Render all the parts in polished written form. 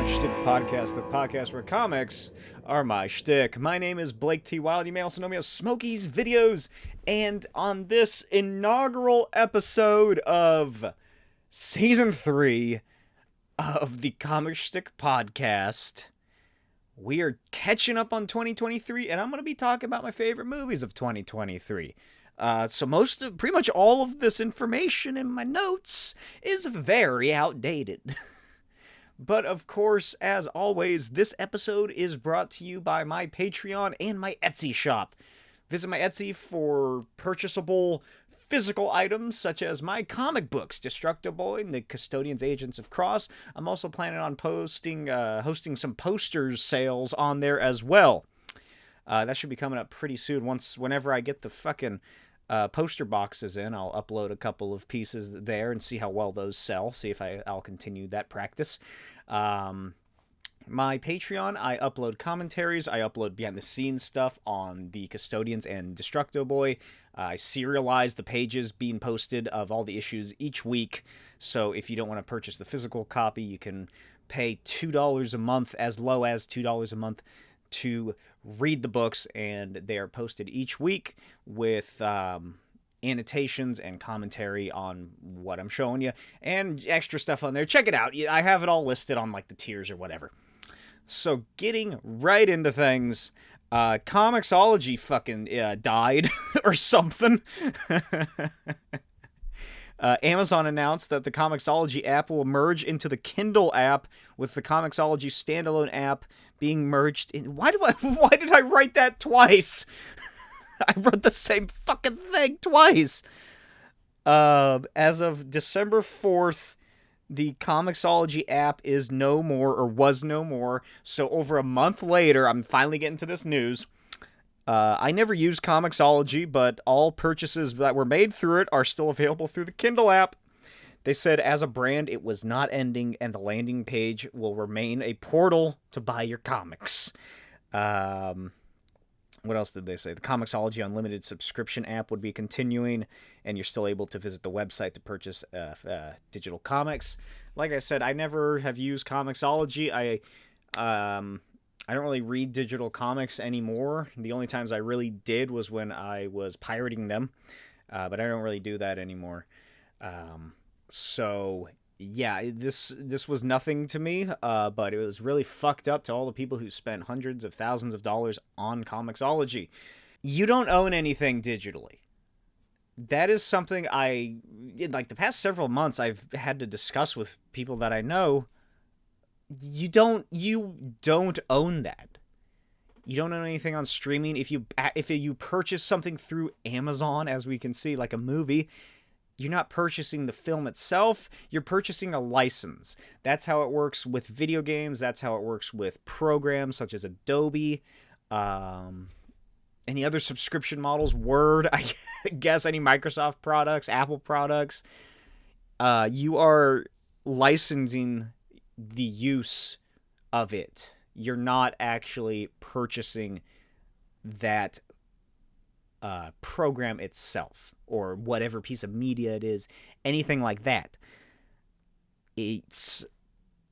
Shtick Podcast, the podcast where comics are my shtick. My name is Blake T. Wild. You may also know me as Smokey's Videos. And on this inaugural episode of Season 3 of the Comic Shtick Podcast, we are catching up on 2023, and I'm going to be talking about my favorite movies of 2023. So pretty much all of this information in my notes is very outdated. But of course, as always, this episode is brought to you by my Patreon and my Etsy shop. Visit my Etsy for purchasable physical items such as my comic books, Destructible and the Custodians Agents of Cross. I'm also planning on hosting some posters sales on there as well. That should be coming up pretty soon. Whenever I get the fucking poster boxes in, I'll upload a couple of pieces there and see how well those sell. See if I'll continue that practice. My Patreon, I upload commentaries. I upload behind-the-scenes stuff on the Custodians and Destructo Boy. I serialize the pages being posted of all the issues each week. So if you don't want to purchase the physical copy, you can pay $2 a month, as low as $2 a month, to read the books, and they are posted each week with annotations and commentary on what I'm showing you, and extra stuff on there. Check it out. I have it all listed on like the tiers or whatever. So getting right into things, Comixology fucking died or something. Amazon announced that the Comixology app will merge into the Kindle app, with the Comixology standalone app being merged in. Why did I write that twice? I wrote the same fucking thing twice. As of December 4th, the Comixology app is no more, or was no more. So over a month later, I'm finally getting to this news. I never used Comixology, but all purchases that were made through it are still available through the Kindle app. They said as a brand, it was not ending, and the landing page will remain a portal to buy your comics. What else did they say? The Comixology Unlimited subscription app would be continuing, and you're still able to visit the website to purchase digital comics. Like I said, I never have used Comixology. I don't really read digital comics anymore. The only times I really did was when I was pirating them, but I don't really do that anymore. So yeah, this was nothing to me, but it was really fucked up to all the people who spent hundreds of thousands of dollars on Comixology. You don't own anything digitally. That is something in like the past several months, I've had to discuss with people that I know. You don't own that. You don't own anything on streaming. If you purchase something through Amazon, as we can see, like a movie, you're not purchasing the film itself, you're purchasing a license. That's how it works with video games, that's how it works with programs such as Adobe, any other subscription models, Word, I guess, any Microsoft products, Apple products. You are licensing the use of it. You're not actually purchasing that program itself, or whatever piece of media it is, anything like that. It's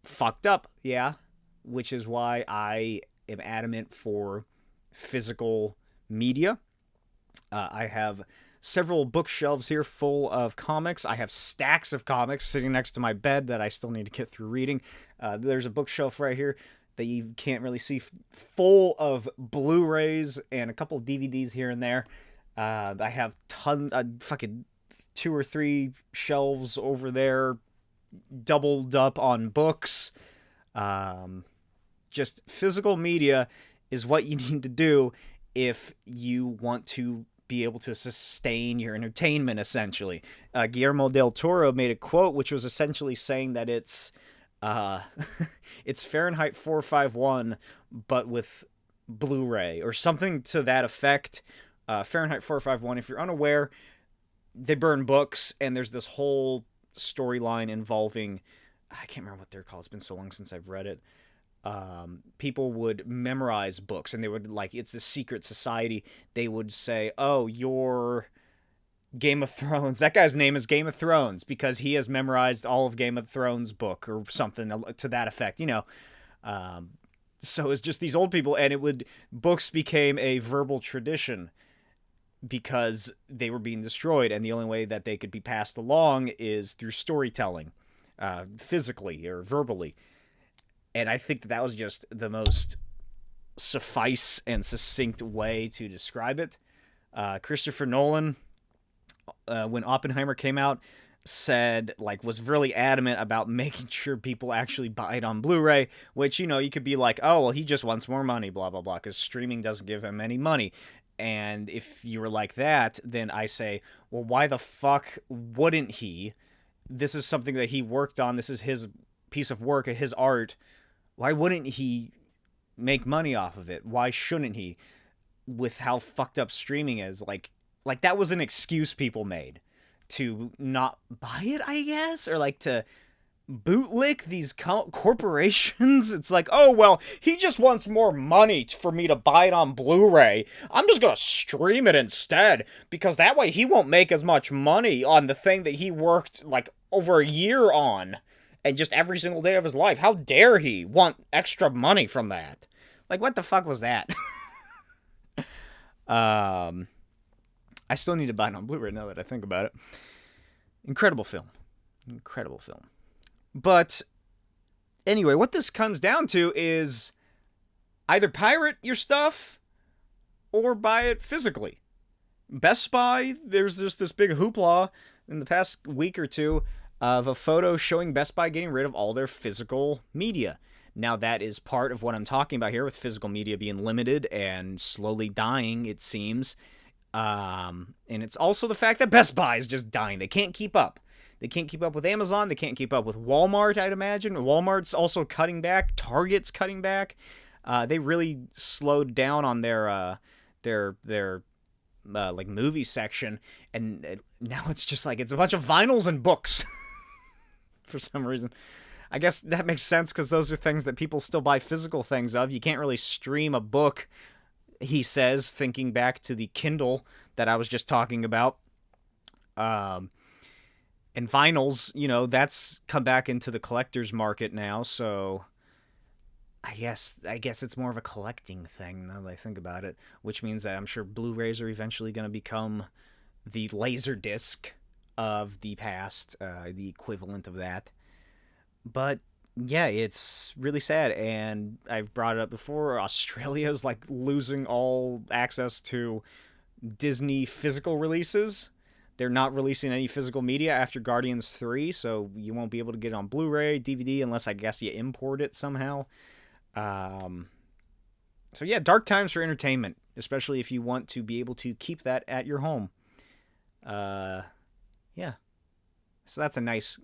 fucked up, yeah, which is why I am adamant for physical media. I have several bookshelves here full of comics. I have stacks of comics sitting next to my bed that I still need to get through reading. There's a bookshelf right here that you can't really see, full of Blu-rays and a couple DVDs here and there. I have fucking 2 or 3 shelves over there, doubled up on books. Just physical media is what you need to do if you want to be able to sustain your entertainment, essentially. Guillermo del Toro made a quote which was essentially saying that it's Fahrenheit 451, but with Blu-ray, or something to that effect. Fahrenheit 451, if you're unaware, they burn books, and there's this whole storyline involving, I can't remember what they're called, it's been so long since I've read it. People would memorize books, and they would, like, it's a secret society. They would say, oh, you're Game of Thrones. That guy's name is Game of Thrones because he has memorized all of Game of Thrones book, or something to that effect, you know. So it's just these old people, and books became a verbal tradition because they were being destroyed, and the only way that they could be passed along is through storytelling, physically or verbally. And I think that was just the most suffice and succinct way to describe it. Christopher Nolan, when Oppenheimer came out, was really adamant about making sure people actually buy it on Blu-ray, which, you could be like, oh, well, he just wants more money, blah, blah, blah, because streaming doesn't give him any money. And if you were like that, then I say, well, why the fuck wouldn't he? This is something that he worked on. This is his piece of work, his art. Why wouldn't he make money off of it? Why shouldn't he? With how fucked up streaming is, like that was an excuse people made to not buy it, I guess, or like to bootlick these corporations. It's like, oh, well, he just wants more money for me to buy it on Blu-ray. I'm just gonna stream it instead, because that way he won't make as much money on the thing that he worked like over a year on, and just every single day of his life. How dare he want extra money from that? Like, what the fuck was that? I still need to buy it on Blu-ray now that I think about it. Incredible film. Incredible film. But anyway, what this comes down to is either pirate your stuff or buy it physically. Best Buy, there's just this big hoopla in the past week or two of a photo showing Best Buy getting rid of all their physical media. Now, that is part of what I'm talking about here, with physical media being limited and slowly dying, it seems. And it's also the fact that Best Buy is just dying. They can't keep up. They can't keep up with Amazon. They can't keep up with Walmart, I'd imagine. Walmart's also cutting back. Target's cutting back. They really slowed down on their like movie section, and now it's just like it's a bunch of vinyls and books for some reason. I guess that makes sense, because those are things that people still buy physical things of. You can't really stream a book, he says, thinking back to the Kindle that I was just talking about. And vinyls, that's come back into the collector's market now, so I guess it's more of a collecting thing now that I think about it, which means that I'm sure Blu-rays are eventually going to become the Laserdisc of the past, the equivalent of that. But yeah, it's really sad, and I've brought it up before. Australia's like losing all access to Disney physical releases. They're not releasing any physical media after Guardians 3, so you won't be able to get it on Blu-ray, DVD, unless I guess you import it somehow. So yeah, dark times for entertainment, especially if you want to be able to keep that at your home. Yeah. So that's a nice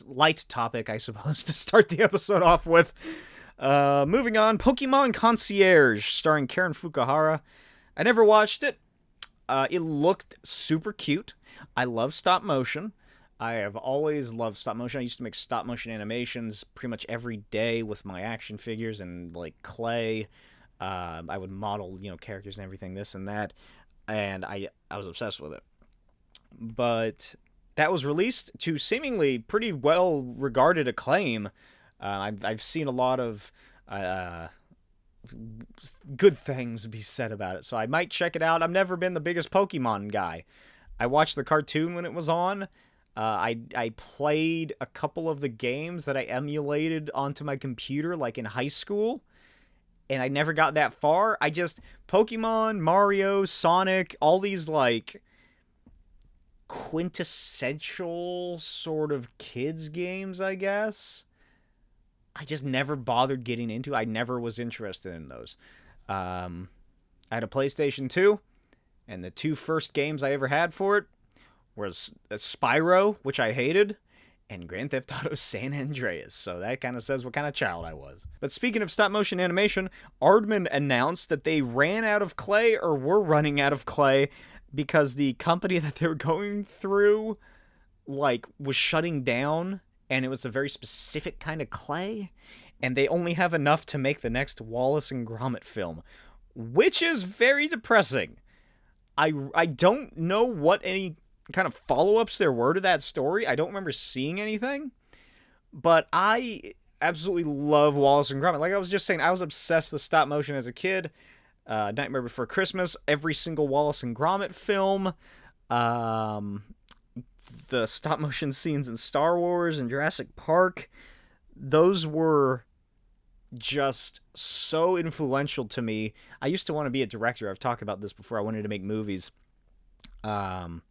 light topic, I suppose, to start the episode off with. Moving on, Pokemon Concierge, starring Karen Fukuhara. I never watched it. It looked super cute. I love stop motion. I have always loved stop motion. I used to make stop motion animations pretty much every day with my action figures and like clay. I would model, characters and everything, this and that, and I was obsessed with it. But that was released to seemingly pretty well regarded acclaim. I've seen a lot of good things be said about it, so I might check it out. I've never been the biggest Pokemon guy. I watched the cartoon when it was on. I played a couple of the games that I emulated onto my computer, like in high school, and I never got that far. Pokemon, Mario, Sonic, all these like quintessential sort of kids games, I guess, I just never bothered getting into. I never was interested in those. I had a PlayStation 2, and the two first games I ever had for it was Spyro, which I hated, and Grand Theft Auto San Andreas. So that kind of says what kind of child I was. But speaking of stop motion animation, Aardman announced that they ran out of clay, or were running out of clay, because the company that they were going through, was shutting down, and it was a very specific kind of clay, and they only have enough to make the next Wallace and Gromit film, which is very depressing. I don't know what any kind of follow-ups there were to that story. I don't remember seeing anything, but I absolutely love Wallace and Gromit. Like I was just saying, I was obsessed with stop motion as a kid. Nightmare Before Christmas, every single Wallace and Gromit film, the stop motion scenes in Star Wars and Jurassic Park, those were just so influential to me. I used to want to be a director. I've talked about this before. I wanted to make movies. And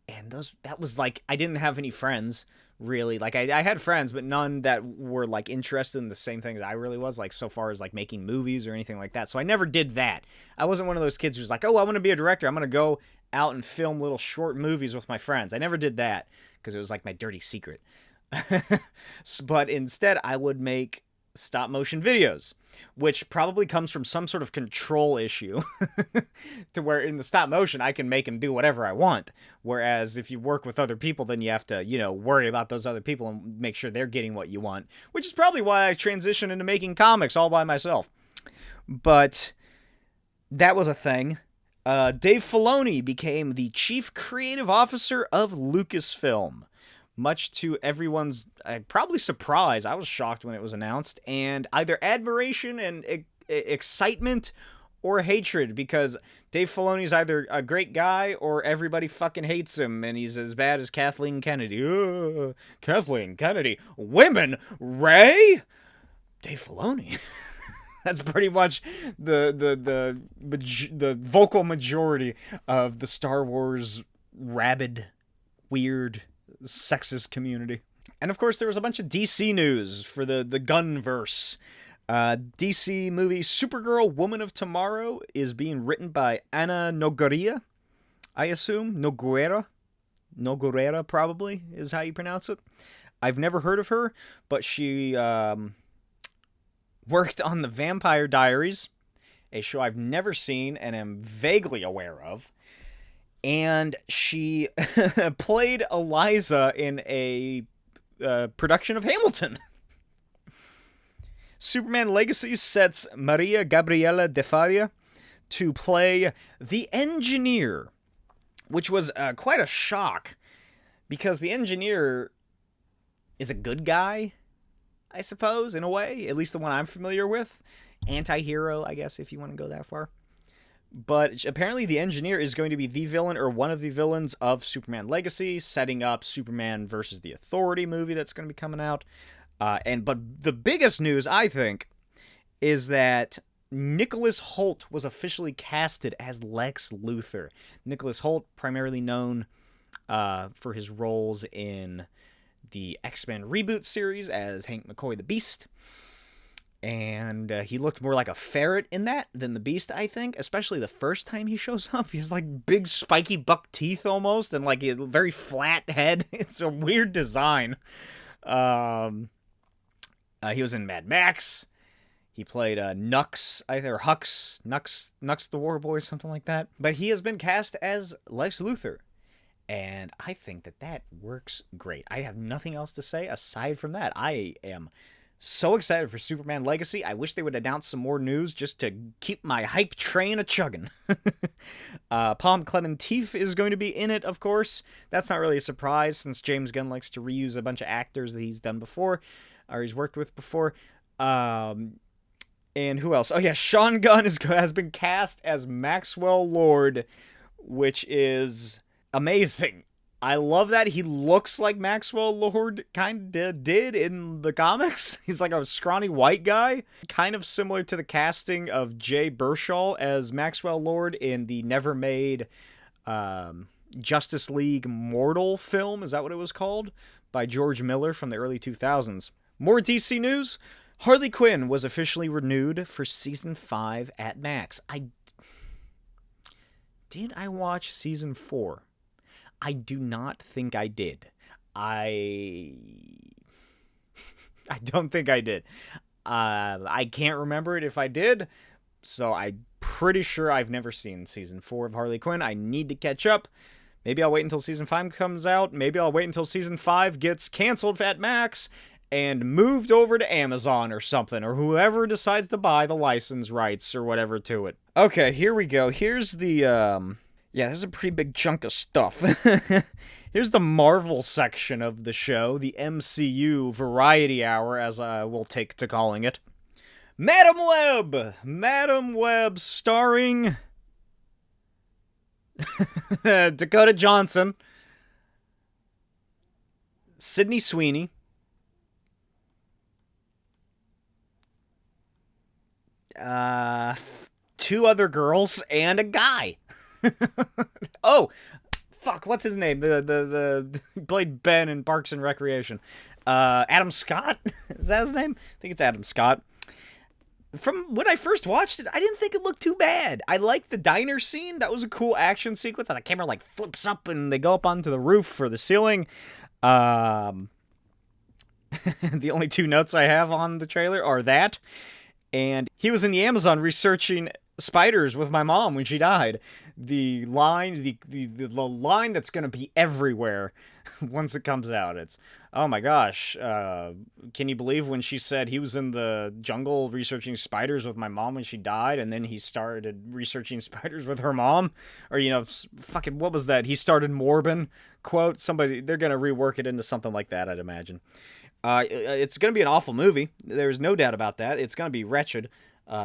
that was like, I didn't have any friends, really. Like, I had friends, but none that were, like, interested in the same things I really was, like, so far as, like, making movies or anything like that. So I never did that. I wasn't one of those kids who's like, oh, I want to be a director. I'm going to go out and film little short movies with my friends. I never did that, because it was, like, my dirty secret. But instead, I would make stop-motion videos, which probably comes from some sort of control issue to where in the stop motion I can make them do whatever I want, whereas if you work with other people, then you have to, you know, worry about those other people and make sure they're getting what you want, which is probably why I transitioned into making comics all by myself. But that was a thing. Dave Filoni became the chief creative officer of Lucasfilm, much to everyone's probably surprise. I was shocked when it was announced, and either admiration and excitement or hatred, because Dave Filoni's either a great guy or everybody fucking hates him, and he's as bad as Kathleen Kennedy. Kathleen Kennedy, women, Ray, Dave Filoni. That's pretty much the vocal majority of the Star Wars rabid, weird, sexist community. And of course there was a bunch of DC news for the Gunnverse. DC movie Supergirl Woman of Tomorrow is being written by Ana Nogueira, I assume. Nogueira probably is how you pronounce it. I've never heard of her, but she worked on The Vampire Diaries, a show I've never seen and am vaguely aware of. And she played Eliza in a production of Hamilton. Superman Legacy sets Maria Gabriela de Faria to play the Engineer, which was quite a shock, because the Engineer is a good guy, I suppose, in a way, at least the one I'm familiar with. Anti-hero, I guess, if you want to go that far. But apparently the Engineer is going to be the villain or one of the villains of Superman Legacy, setting up Superman versus the Authority movie that's going to be coming out. But the biggest news, I think, is that Nicholas Hoult was officially casted as Lex Luthor. Nicholas Hoult, primarily known for his roles in the X-Men reboot series as Hank McCoy the Beast. And he looked more like a ferret in that than the Beast, I think. Especially the first time he shows up. He has like big spiky buck teeth almost. And like a very flat head. It's a weird design. He was in Mad Max. He played Nux, either Nux the War Boy, something like that. But he has been cast as Lex Luthor. And I think that works great. I have nothing else to say aside from that. I am so excited for Superman Legacy. I wish they would announce some more news just to keep my hype train a-chugging. Palm Clementif is going to be in it, of course. That's not really a surprise, since James Gunn likes to reuse a bunch of actors that he's done before, or he's worked with before. And who else? Oh yeah, Sean Gunn has been cast as Maxwell Lord, which is amazing. I love that. He looks like Maxwell Lord kind of did in the comics. He's like a scrawny white guy. Kind of similar to the casting of Jay Baruchel as Maxwell Lord in the never-made Justice League Mortal film. Is that what it was called? By George Miller from the early 2000s. More DC news. Harley Quinn was officially renewed for Season 5 at Max. Did I watch Season 4? I do not think I did. I don't think I did. I can't remember it if I did, so I'm pretty sure I've never seen Season 4 of Harley Quinn. I need to catch up. Maybe I'll wait until Season 5 comes out. Maybe I'll wait until Season 5 gets canceled at Max and moved over to Amazon or something, or whoever decides to buy the license rights or whatever to it. Okay, here we go. Here's the Yeah, there's a pretty big chunk of stuff. Here's the Marvel section of the show, the MCU Variety Hour, as I will take to calling it. Madam Web! Madam Web starring Dakota Johnson, Sydney Sweeney, two other girls, and a guy. Oh, fuck, what's his name? The played Ben in Parks and Recreation. Adam Scott? Is that his name? I think it's Adam Scott. From when I first watched it, I didn't think it looked too bad. I liked the diner scene. That was a cool action sequence. And the camera, like, flips up and they go up onto the roof or the ceiling. The only two notes I have on the trailer are that. And he was in the Amazon researching spiders with my mom when she died. The line, the line that's gonna be everywhere once it comes out. It's, oh my gosh, can you believe when she said he was in the jungle researching spiders with my mom when she died, and then he started researching spiders with her mom? Or, you know, fucking, what was that? He started Morbin, quote. Somebody, they're gonna rework it into something like that, I'd imagine. It's gonna be an awful movie. There's no doubt about that. It's gonna be wretched.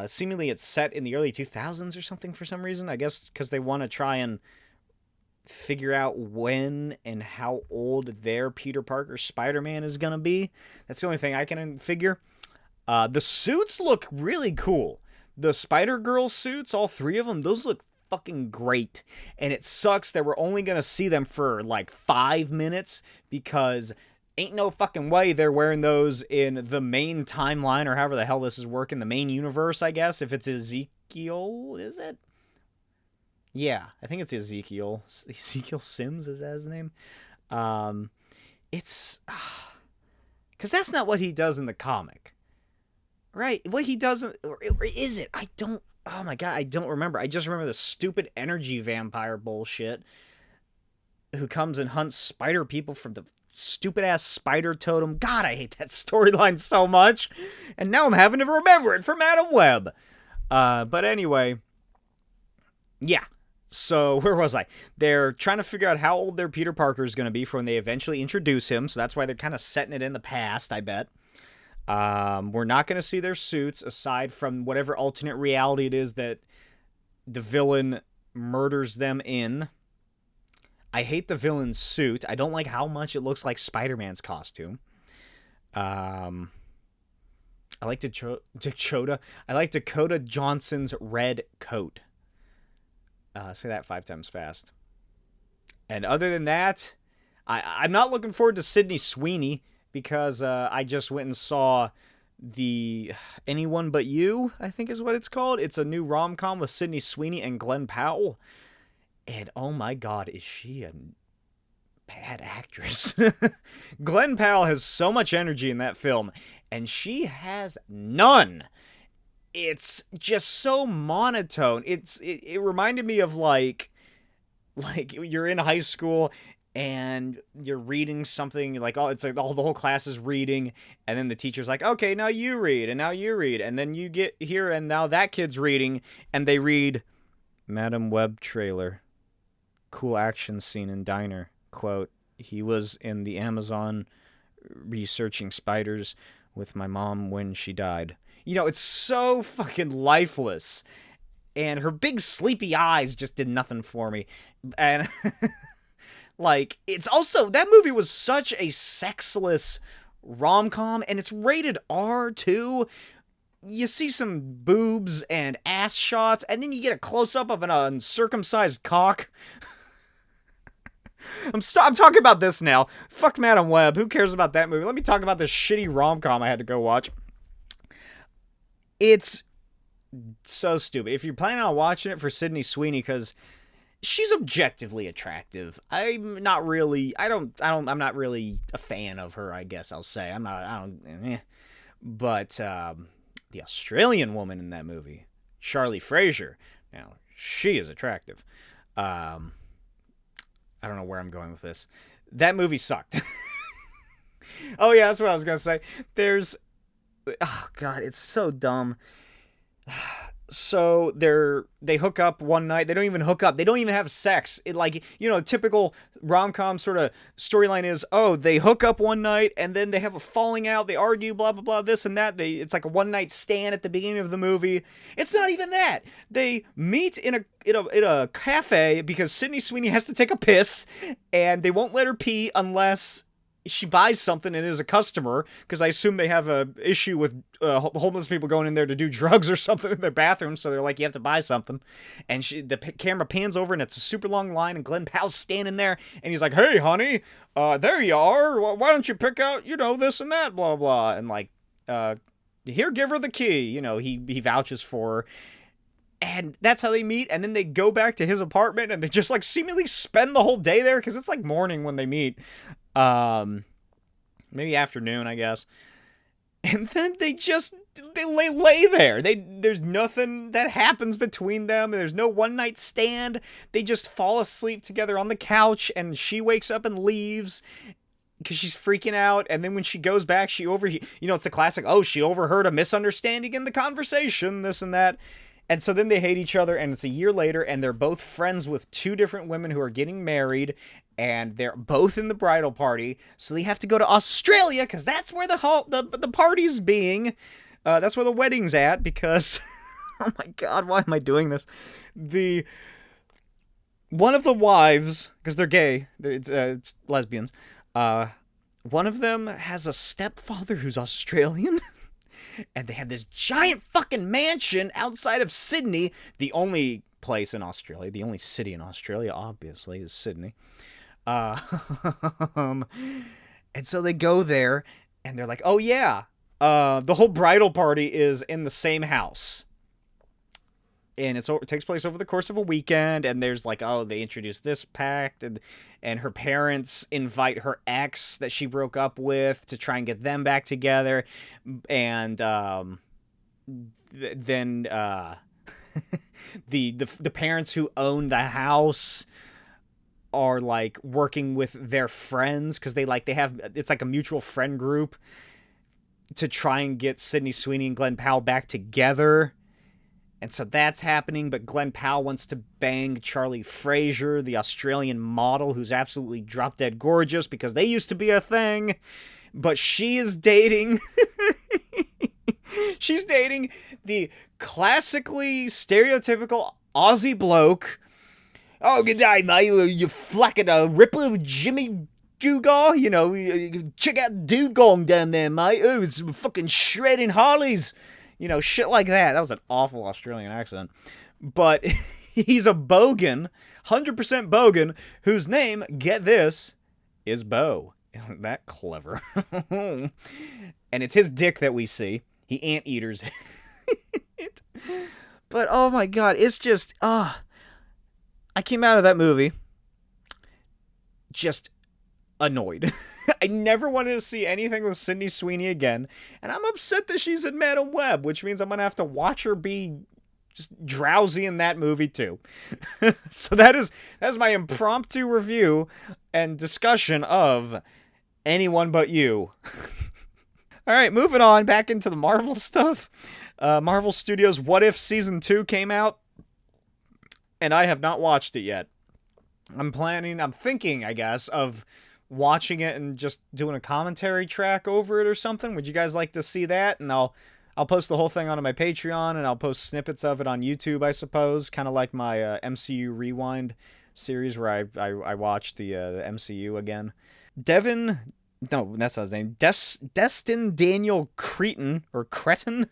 Seemingly it's set in the early 2000s or something for some reason. I guess because they want to try and figure out when and how old their Peter Parker Spider-Man is going to be. That's the only thing I can figure. The suits look really cool. The Spider-Girl suits, all three of them, those look fucking great. And it sucks that we're only going to see them for like 5 minutes because ain't no fucking way they're wearing those in the main timeline, or however the hell this is working, the main universe, I guess, if it's Ezekiel, is it? Yeah, I think it's Ezekiel. Ezekiel Sims, is that his name? It's, because that's not what he does in the comic, right? What he does, or is it? I don't, oh my god, I don't remember. I just remember the stupid energy vampire bullshit who comes and hunts spider people from the stupid ass spider totem. God, I hate that storyline so much. And now I'm having to remember it for Madam Web. But anyway, yeah. So where was I? They're trying to figure out how old their Peter Parker is going to be for when they eventually introduce him. So that's why they're kind of setting it in the past, I bet. We're not going to see their suits aside from whatever alternate reality it is that the villain murders them in. I hate the villain's suit. I don't like how much it looks like Spider-Man's costume. I like I like Dakota Johnson's red coat. Say that 5 times fast. And other than that, I'm not looking forward to Sydney Sweeney because I just went and saw the Anyone But You, I think is what it's called. It's a new rom-com with Sydney Sweeney and Glenn Powell. And oh my god, is she a bad actress? Glenn Powell has so much energy in that film, and she has none. It's just so monotone. It reminded me of like you're in high school and you're reading something, like, oh, it's like the whole class is reading, and then the teacher's like, okay, now you read, and now you read, and then you get here, and now that kid's reading, and they read Madam Web trailer. Cool action scene in diner. Quote, he was in the Amazon researching spiders with my mom when she died. You know, it's so fucking lifeless. And her big sleepy eyes just did nothing for me. And, like, it's also, that movie was such a sexless rom-com, and it's rated R, too. You see some boobs and ass shots, and then you get a close-up of an uncircumcised cock. I'm talking about this now. Fuck Madam Web. Who cares about that movie? Let me talk about this shitty rom-com I had to go watch. It's so stupid. If you're planning on watching it for Sydney Sweeney, because she's objectively attractive. I'm not really a fan of her, I guess I'll say. But the Australian woman in that movie, Charlie Fraser, now she is attractive. I don't know where I'm going with this. That movie sucked. Oh yeah, that's what I was gonna say. Oh god, it's so dumb. So they hook up one night. They don't even hook up. They don't even have sex. It, like, typical rom-com sort of storyline is, oh, they hook up one night and then they have a falling out. They argue, blah blah blah, this and that. It's like a one night stand at the beginning of the movie. It's not even that. They meet in a cafe because Sydney Sweeney has to take a piss, and they won't let her pee unless she buys something and is a customer, because I assume they have a issue with homeless people going in there to do drugs or something in their bathroom, so they're like, you have to buy something. And the camera pans over and it's a super long line, and Glenn Powell's standing there and he's like, hey honey, there you are, why don't you pick out this and that, blah blah, and like, here, give her the key. He vouches for her. And that's how they meet, and then they go back to his apartment, and they just, like, seemingly spend the whole day there, because it's, like, morning when they meet. Maybe afternoon, I guess. And then they lay there. There's nothing that happens between them. There's no one-night stand. They just fall asleep together on the couch, and she wakes up and leaves because she's freaking out. And then when she goes back, it's the classic, oh, she overheard a misunderstanding in the conversation, this and that. And so then they hate each other, and it's a year later, and they're both friends with two different women who are getting married, and they're both in the bridal party, so they have to go to Australia, because that's where the party's being. That's where the wedding's at, because... oh my god, why am I doing this? One of the wives, because they're gay, it's lesbians, one of them has a stepfather who's Australian... and they have this giant fucking mansion outside of Sydney, the only place in Australia, the only city in Australia, obviously, is Sydney. And so they go there, and they're like, oh yeah, the whole bridal party is in the same house. And it takes place over the course of a weekend, and there's like, oh, they introduce this pact, and her parents invite her ex that she broke up with to try and get them back together, and then the parents who own the house are like working with their friends, because it's like a mutual friend group to try and get Sydney Sweeney and Glenn Powell back together. And so that's happening, but Glenn Powell wants to bang Charlie Fraser, the Australian model, who's absolutely drop-dead gorgeous, because they used to be a thing. But she is dating... she's dating the classically stereotypical Aussie bloke. Oh, good day, mate. You flacking a ripper of Jimmy Dugong? Check out Dugong down there, mate. Oh, it's fucking shredding Harleys. Shit like that. That was an awful Australian accent. But he's a bogan, 100% bogan, whose name, get this, is Bo. Isn't that clever? And it's his dick that we see. He anteaters it. But, oh my god, it's just, I came out of that movie just annoyed. I never wanted to see anything with Sydney Sweeney again, and I'm upset that she's in Madam Web, which means I'm gonna have to watch her be just drowsy in that movie too. So that's my impromptu review and discussion of Anyone But You. All right, moving on back into the Marvel stuff. Marvel Studios' What If Season 2 came out, and I have not watched it yet. I'm thinking, I guess, of watching it and just doing a commentary track over it or something. Would you guys like to see that? And I'll post the whole thing onto my Patreon, and I'll post snippets of it on YouTube, I suppose, kind of like my MCU Rewind series where I watched the MCU again. No, that's not his name. Destin Daniel Cretton, or Cretin,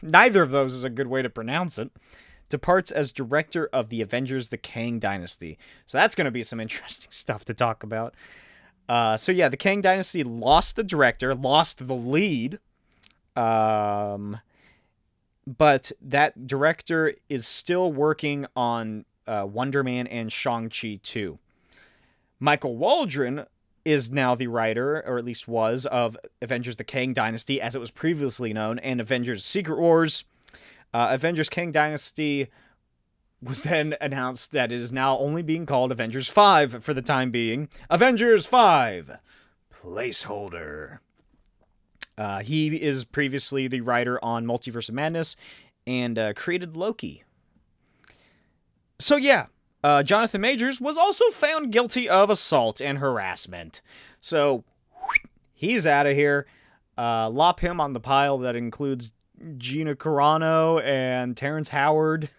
neither of those is a good way to pronounce it, departs as director of the Avengers: The Kang Dynasty. So that's going to be some interesting stuff to talk about. So yeah, the Kang Dynasty lost the director, lost the lead, but that director is still working on Wonder Man and Shang-Chi 2. Michael Waldron is now the writer, or at least was, of Avengers: The Kang Dynasty, as it was previously known, and Avengers: Secret Wars. Avengers: Kang Dynasty was then announced that it is now only being called Avengers 5 for the time being. Avengers 5! Placeholder. He is previously the writer on Multiverse of Madness and created Loki. So yeah, Jonathan Majors was also found guilty of assault and harassment. So he's out of here. Lop him on the pile that includes Gina Carano and Terrence Howard.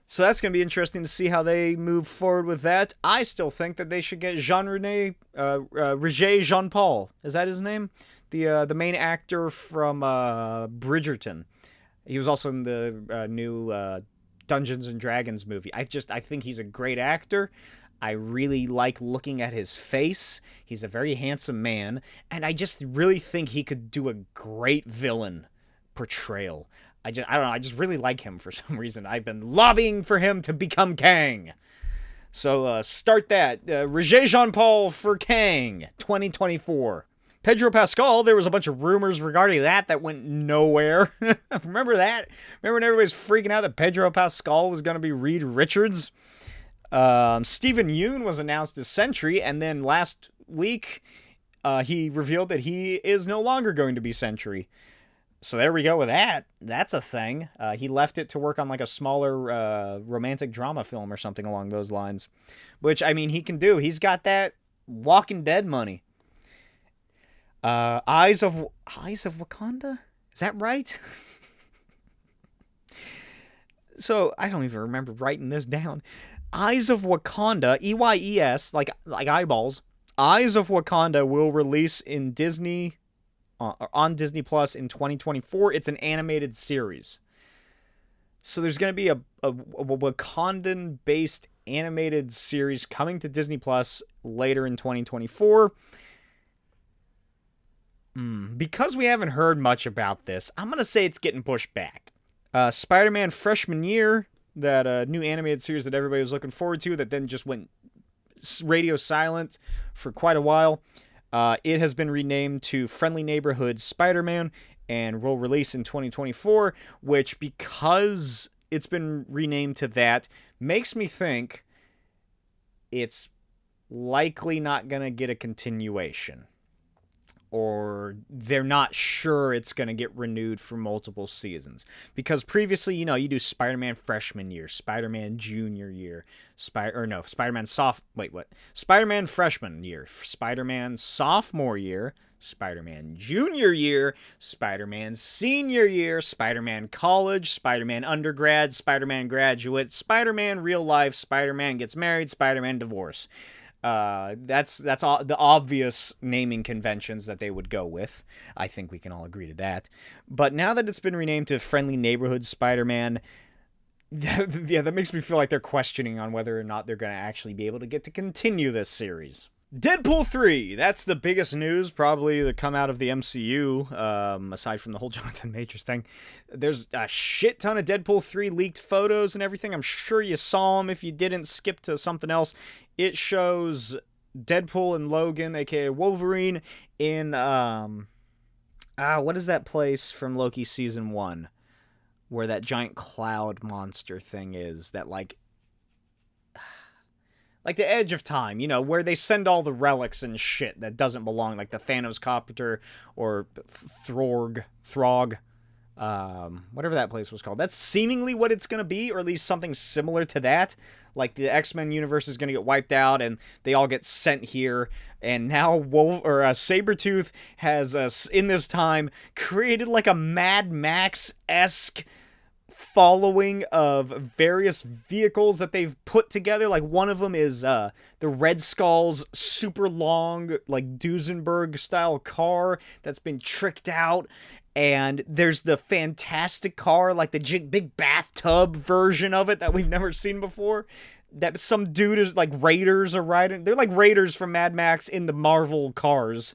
So that's going to be interesting to see how they move forward with that. I still think that they should get Jean-Rene, Roger Jean-Paul. Is that his name? The main actor from Bridgerton. He was also in the new Dungeons and Dragons movie. I think he's a great actor. I really like looking at his face. He's a very handsome man, and I just really think he could do a great villain portrayal. I don't know, I just really like him for some reason. I've been lobbying for him to become Kang. So start that. Roger Jean-Paul for Kang 2024. Pedro Pascal, there was a bunch of rumors regarding that went nowhere. Remember that? Remember when everybody's freaking out that Pedro Pascal was going to be Reed Richards? Stephen Yeun was announced as Sentry, and then last week he revealed that he is no longer going to be Sentry. So there we go with that. That's a thing. He left it to work on like a smaller romantic drama film or something along those lines. Which, I mean, he can do. He's got that Walking Dead money. Eyes of Wakanda? Is that right? So, I don't even remember writing this down. Eyes of Wakanda, EYES, like eyeballs. Eyes of Wakanda will release in Disney... on Disney Plus in 2024. It's an animated series. So there's going to be a Wakandan-based animated series coming to Disney Plus later in 2024. Because we haven't heard much about this, I'm going to say it's getting pushed back. Spider-Man Freshman Year, that new animated series that everybody was looking forward to, that then just went radio silent for quite a while. It has been renamed to Friendly Neighborhood Spider-Man and will release in 2024, which, because it's been renamed to that, makes me think it's likely not going to get a continuation. Or they're not sure it's going to get renewed for multiple seasons. Because previously, you do Spider-Man Freshman Year, Spider-Man Junior Year, Spider-Man Freshman Year, Spider-Man Sophomore Year, Spider-Man Junior Year, Spider-Man Senior Year, Spider-Man College, Spider-Man Undergrad, Spider-Man Graduate, Spider-Man Real Life, Spider-Man Gets Married, Spider-Man Divorce. That's all the obvious naming conventions that they would go with. I think we can all agree to that. But now that it's been renamed to Friendly Neighborhood Spider-Man, that makes me feel like they're questioning on whether or not they're going to actually be able to get to continue this series. Deadpool 3, that's the biggest news probably that come out of the MCU, aside from the whole Jonathan Majors thing. There's a shit ton of Deadpool 3 leaked photos and everything. I'm sure you saw them. If you didn't, skip to something else. It shows Deadpool and Logan, aka Wolverine, in, what is that place from Loki Season 1? Where that giant cloud monster thing is, that like the Edge of Time, where they send all the relics and shit that doesn't belong, like the Thanos copter or Throg, whatever that place was called. That's seemingly what it's going to be, or at least something similar to that. Like the X-Men universe is going to get wiped out and they all get sent here. And now Sabretooth has, in this time, created like a Mad Max-esque following of various vehicles that they've put together. Like one of them is the Red Skull's super long, like Duesenberg style car that's been tricked out. And there's the Fantastic car, like the big bathtub version of it that we've never seen before. That some dude is like Raiders are riding. They're like Raiders from Mad Max in the Marvel cars.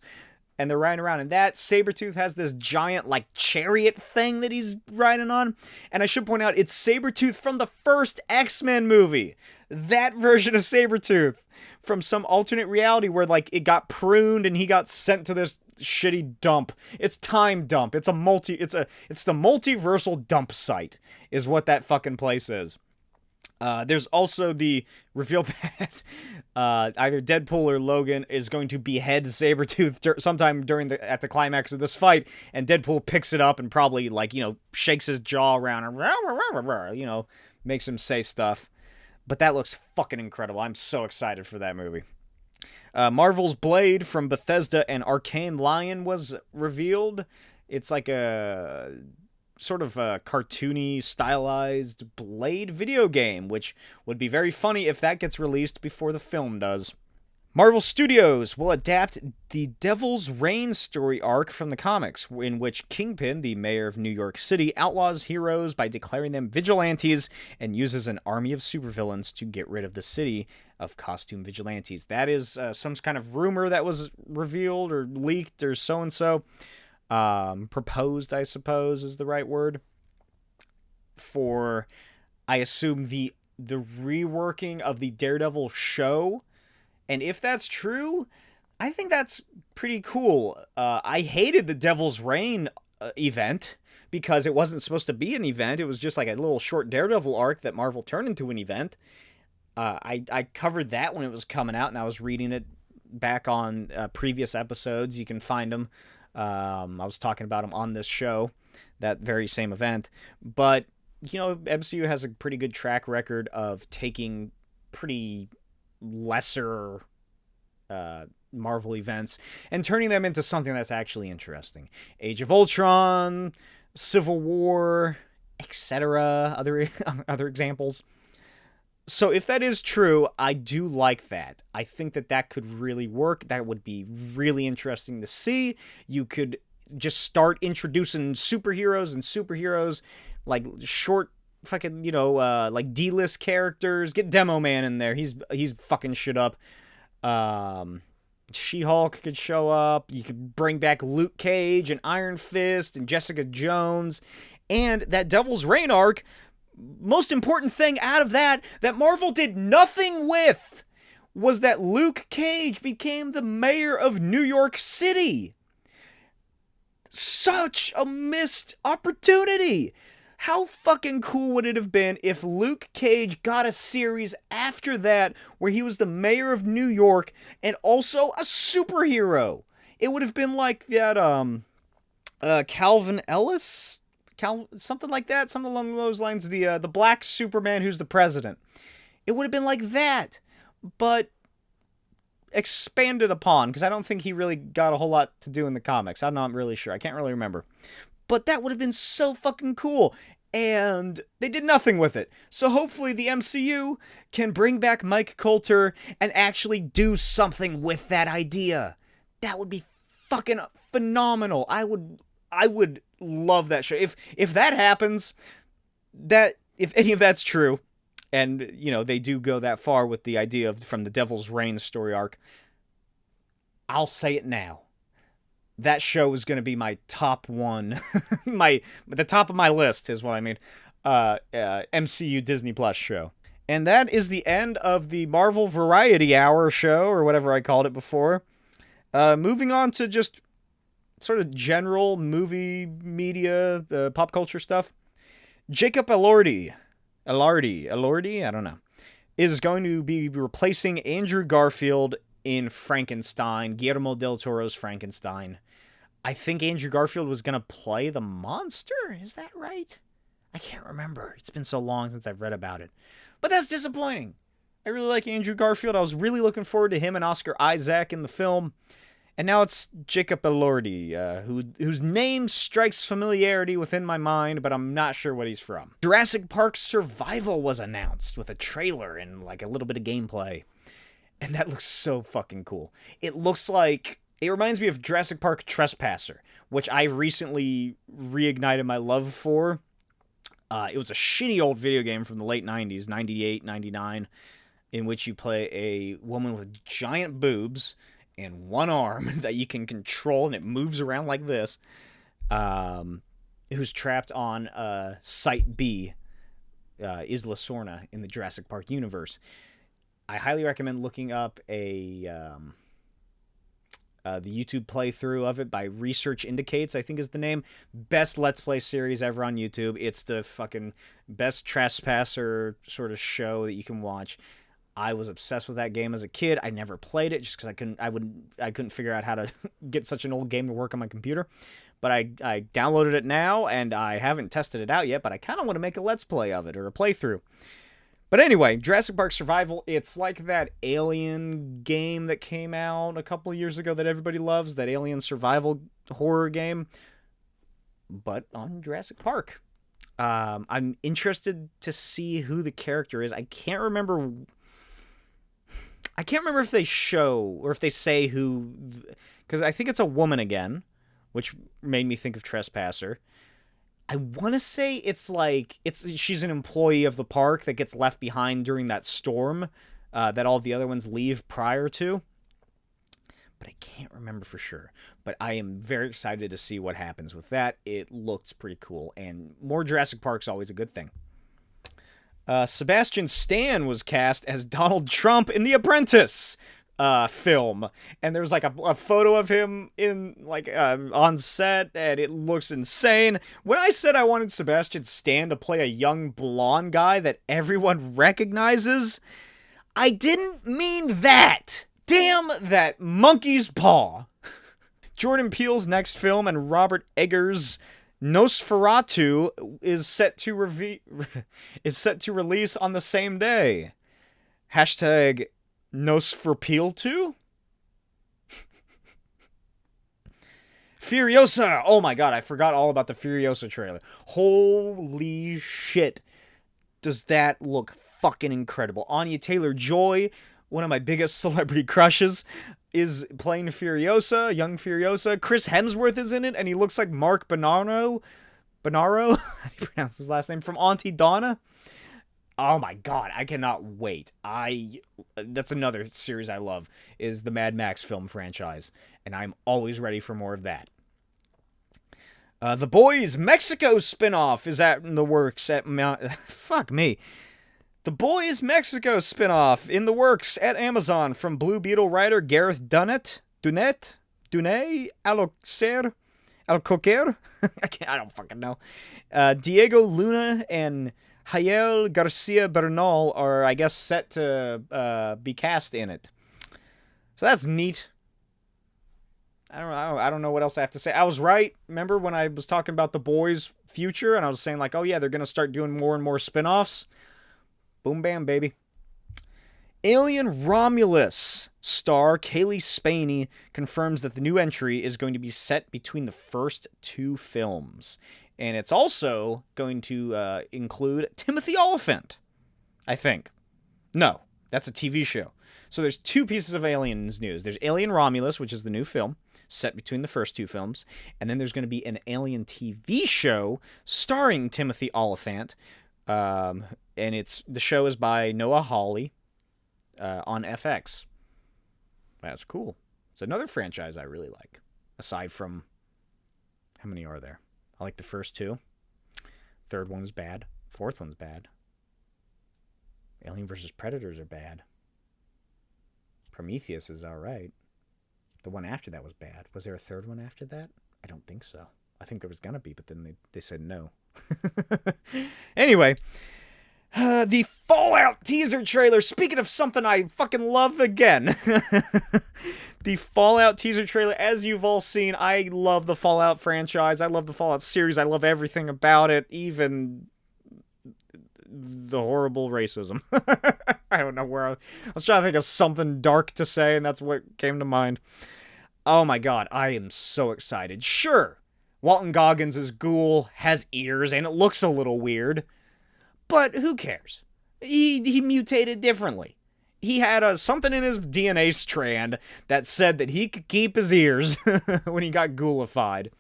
And they're riding around in that. Sabretooth has this giant, like, chariot thing that he's riding on. And I should point out, it's Sabretooth from the first X-Men movie. That version of Sabretooth from some alternate reality where, like, it got pruned and he got sent to this shitty dump. It's Time Dump. It's the multiversal dump site is what that fucking place is. There's also the reveal that either Deadpool or Logan is going to behead Sabretooth sometime at the climax of this fight, and Deadpool picks it up and probably, like, shakes his jaw around and, makes him say stuff. But that looks fucking incredible. I'm so excited for that movie. Marvel's Blade from Bethesda and Arcane Lion was revealed. It's like a sort of a cartoony, stylized Blade video game, which would be very funny if that gets released before the film does. Marvel Studios will adapt the Devil's Reign story arc from the comics, in which Kingpin, the mayor of New York City, outlaws heroes by declaring them vigilantes and uses an army of supervillains to get rid of the city of costume vigilantes. That is some kind of rumor that was revealed or leaked or so-and-so. Proposed, I suppose, is the right word, for, I assume, the reworking of the Daredevil show. And if that's true, I think that's pretty cool. I hated the Devil's Reign event because it wasn't supposed to be an event. It was just like a little short Daredevil arc that Marvel turned into an event. I covered that when it was coming out, and I was reading it back on previous episodes. You can find them. I was talking about them on this show, that very same event. But, MCU has a pretty good track record of taking pretty lesser Marvel events and turning them into something that's actually interesting. Age of Ultron, Civil War, etc. Other examples. So if that is true, I do like that. I think that could really work. That would be really interesting to see. You could just start introducing superheroes, like short fucking, like D-list characters. Get Demo Man in there. He's fucking shit up. She-Hulk could show up. You could bring back Luke Cage and Iron Fist and Jessica Jones. And that Devil's Reign arc, most important thing out of that Marvel did nothing with, was that Luke Cage became the mayor of New York City. Such a missed opportunity. How fucking cool would it have been if Luke Cage got a series after that where he was the mayor of New York and also a superhero? It would have been like that Calvin Ellis, something like that, something along those lines, the black Superman who's the president. It would have been like that, but expanded upon, because I don't think he really got a whole lot to do in the comics. I'm not really sure. I can't really remember. But that would have been so fucking cool, and they did nothing with it. So hopefully the MCU can bring back Mike Coulter and actually do something with that idea. That would be fucking phenomenal. I would love that show. If that happens, if any of that's true, and they do go that far with the idea from the Devil's Reign story arc, I'll say it now. That show is going to be my top one. The top of my list is what I mean. MCU Disney Plus show. And that is the end of the Marvel Variety Hour show, or whatever I called it before. Moving on to just sort of general movie, media, pop culture stuff. Jacob Elordi, I don't know, is going to be replacing Andrew Garfield in Frankenstein, Guillermo del Toro's Frankenstein. I think Andrew Garfield was going to play the monster. Is that right? I can't remember. It's been so long since I've read about it. But that's disappointing. I really like Andrew Garfield. I was really looking forward to him and Oscar Isaac in the film. And now it's Jacob Elordi, whose name strikes familiarity within my mind, but I'm not sure what he's from. Jurassic Park Survival was announced with a trailer and like a little bit of gameplay. And that looks so fucking cool. It reminds me of Jurassic Park Trespasser, which I recently reignited my love for. It was a shitty old video game from the late 90s, 98, 99, in which you play a woman with giant boobs and one arm that you can control, and it moves around like this, who's trapped on Site B, Isla Sorna, in the Jurassic Park universe. I highly recommend looking up a The YouTube playthrough of it by Research Indicates, I think is the name. Best Let's Play series ever on YouTube. It's the fucking best Trespasser sort of show that you can watch. I was obsessed with that game as a kid. I never played it just because I couldn't figure out how to get such an old game to work on my computer. But I downloaded it now, and I haven't tested it out yet, but I kind of want to make a Let's Play of it, or a playthrough. But anyway, Jurassic Park Survival, it's like that Alien game that came out a couple years ago that everybody loves, that Alien survival horror game, but on Jurassic Park. I'm interested to see who the character is. I can't remember if they show, or if they say who, because I think it's a woman again, which made me think of Trespasser. I want to say she's an employee of the park that gets left behind during that storm that all the other ones leave prior to. But I can't remember for sure. But I am very excited to see what happens with that. It looks pretty cool. And more Jurassic Park's always a good thing. Sebastian Stan was cast as Donald Trump in The Apprentice film, and there's like a photo of him in on set, and it looks insane. When I said I wanted Sebastian Stan to play a young blonde guy that everyone recognizes, I didn't mean that. Damn that monkey's paw. Jordan Peele's next film and Robert Eggers' NOSFERPEELETU is set to release on the same day. Hashtag NOSFERPEELETU? FURIOSA! Oh my god, I forgot all about the FURIOSA trailer. Holy shit. Does that look fucking incredible. Anya Taylor-Joy, one of my biggest celebrity crushes, is playing Furiosa, young Furiosa. Chris Hemsworth is in it, and he looks like Mark Bonaro? How do you pronounce his last name? From Auntie Donna? Oh my god, I cannot wait. That's another series I love, is the Mad Max film franchise, and I'm always ready for more of that. The Boys Mexico spinoff is in the works at fuck me. The Boys Mexico spinoff in the works at Amazon from Blue Beetle writer Gareth Dunnett, Alcocer. I don't fucking know. Diego Luna and Jael Garcia Bernal are, I guess, set to be cast in it. So that's neat. I don't know what else I have to say. I was right. Remember when I was talking about The Boys' future, and I was saying, like, oh yeah, they're going to start doing more and more spin-offs? Boom bam, baby. Alien Romulus star Kaylee Spaney confirms that the new entry is going to be set between the first two films. And it's also going to include Timothy Olyphant, I think. No, that's a TV show. So there's two pieces of Aliens news. There's Alien Romulus, which is the new film, set between the first two films. And then there's going to be an Alien TV show starring Timothy Olyphant. And the show is by Noah Hawley on FX. That's cool. It's another franchise I really like. Aside from, how many are there? I like the first two. Third one's bad. Fourth one's bad. Alien vs. Predators are bad. Prometheus is alright. The one after that was bad. Was there a third one after that? I don't think so. I think there was gonna be, but then they said no. Anyway, the Fallout teaser trailer. Speaking of something I fucking love again. The Fallout teaser trailer. As you've all seen, I love the Fallout franchise. I love the Fallout series. I love everything about it, even the horrible racism. I don't know where I was trying to think of something dark to say, and that's what came to mind. Oh my god, I am so excited. Sure, Walton Goggins' ghoul has ears, and it looks a little weird. But who cares? He mutated differently. He had something in his DNA strand that said that he could keep his ears when he got ghoulified.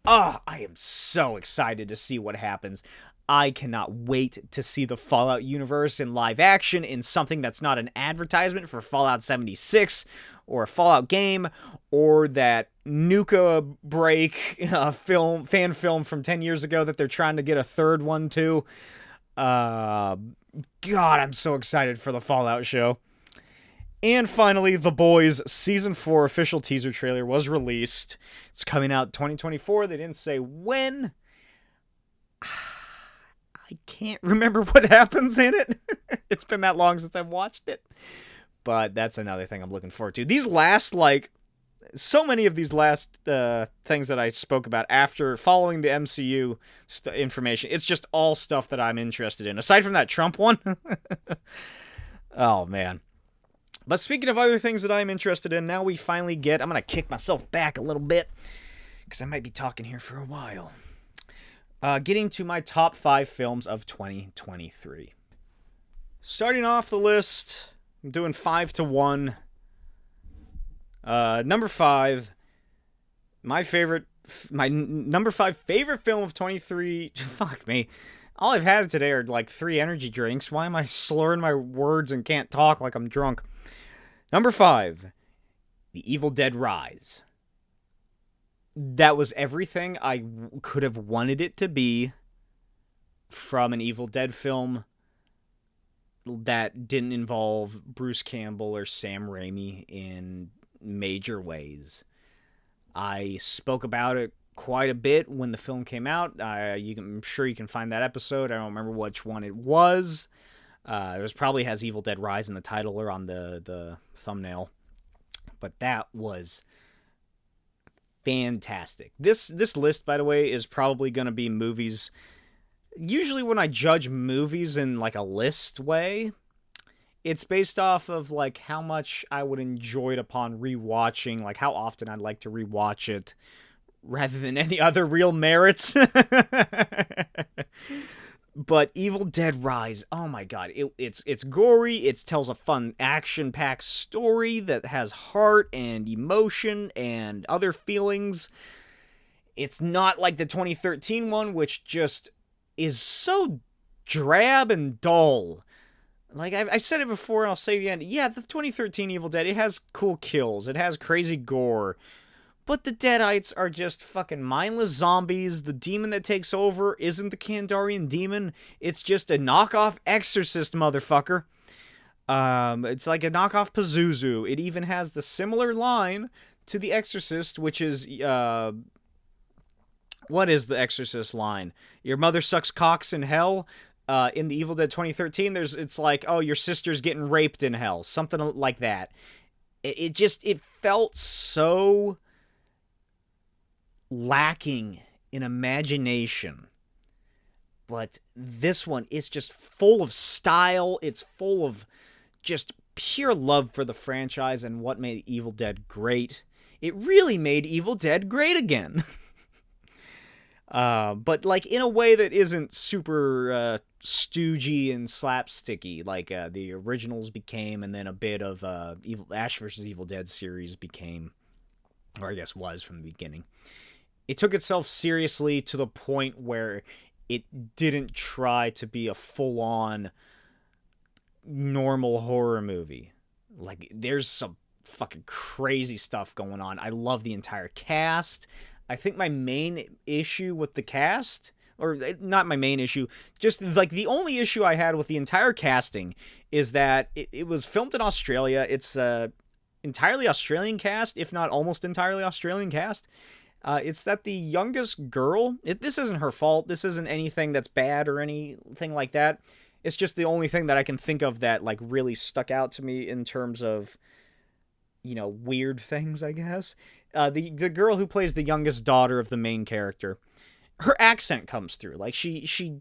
I am so excited to see what happens. I cannot wait to see the Fallout universe in live action in something that's not an advertisement for Fallout 76 or a Fallout game or that Nuka Break fan film from 10 years ago that they're trying to get a third one to. God, I'm so excited for the Fallout show. And finally, The Boys Season 4 official teaser trailer was released. It's coming out 2024. They didn't say when. I can't remember what happens in it. It's been that long since I've watched it. But that's another thing I'm looking forward to. These last, so many of these last things that I spoke about after following the MCU information, it's just all stuff that I'm interested in. Aside from that Trump one. Oh, man. But speaking of other things that I'm interested in, now we finally get... I'm going to kick myself back a little bit, because I might be talking here for a while. Getting to my top 5 films of 2023. Starting off the list, I'm doing 5 to 1. Number 5, my number 5 favorite film of 23... Fuck me. All I've had today are 3 energy drinks. Why am I slurring my words and can't talk like I'm drunk? Number 5, The Evil Dead Rise. That was everything I could have wanted it to be from an Evil Dead film that didn't involve Bruce Campbell or Sam Raimi in major ways. I spoke about it quite a bit when the film came out. I'm sure you can find that episode. I don't remember which one it was. It probably has Evil Dead Rise in the title or on the thumbnail. But that was fantastic. This list, by the way, is probably going to be movies. Usually when I judge movies in a list way, it's based off of how much I would enjoy it upon rewatching, how often I'd like to rewatch it, rather than any other real merits. But Evil Dead Rise, oh my god, it's gory, it tells a fun action-packed story that has heart and emotion and other feelings. It's not like the 2013 one, which just is so drab and dull. I said it before and I'll say it again. Yeah, the 2013 Evil Dead, it has cool kills, it has crazy gore, but the Deadites are just fucking mindless zombies. The demon that takes over isn't the Kandarian demon. It's just a knockoff Exorcist motherfucker. It's like a knockoff Pazuzu. It even has the similar line to the Exorcist, which is, what is the Exorcist line? Your mother sucks cocks in hell. In the Evil Dead 2013, it's like, oh, your sister's getting raped in hell. Something like that. It felt so lacking in imagination. But this one is just full of style. It's full of just pure love for the franchise and what made Evil Dead great. It really made Evil Dead great again. But in a way that isn't super stoogey and slapsticky like the originals became, and then a bit of Ash vs. Evil Dead series became, or I guess was from the beginning. It took itself seriously to the point where it didn't try to be a full-on normal horror movie. There's some fucking crazy stuff going on. I love the entire cast. I think my main issue with the cast, or not my main issue, just the only issue I had with the entire casting is that it was filmed in Australia. It's entirely Australian cast, if not almost entirely Australian cast. It's that the youngest girl, this isn't her fault. This isn't anything that's bad or anything like that. It's just the only thing that I can think of that really stuck out to me in terms of, weird things, I guess. The girl who plays the youngest daughter of the main character, her accent comes through. She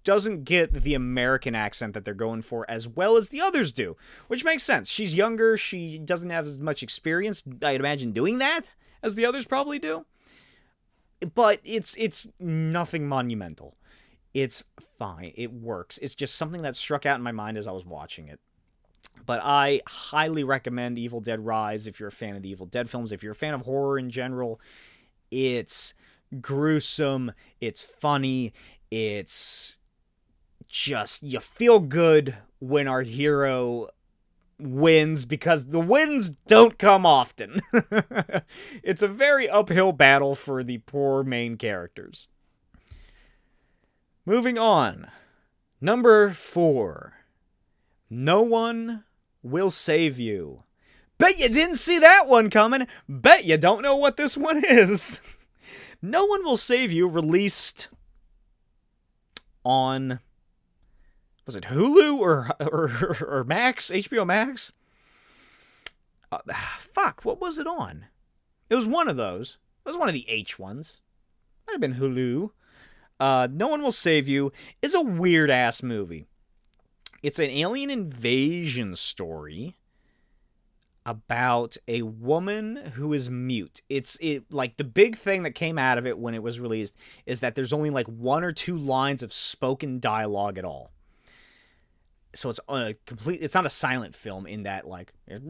doesn't get the American accent that they're going for as well as the others do, which makes sense. She's younger. She doesn't have as much experience, I'd imagine, doing that as the others probably do. But it's nothing monumental. It's fine. It works. It's just something that struck out in my mind as I was watching it. But I highly recommend Evil Dead Rise if you're a fan of the Evil Dead films. If you're a fan of horror in general, it's gruesome, it's funny, it's just, you feel good when our hero wins, because the wins don't come often. It's a very uphill battle for the poor main characters. Moving on. Number 4. No one will save you. Bet you didn't see that one coming. Bet you don't know what this one is. No One Will Save You, released on, was it Hulu or Max? HBO Max? Fuck, what was it on? It was one of those. It was one of the H ones. Might have been Hulu. No One Will Save You is a weird-ass movie. It's an alien invasion story about a woman who is mute. Like the big thing that came out of it when it was released is that there's only like 1 or 2 lines of spoken dialogue at all. So it's it's not a silent film in that, like, you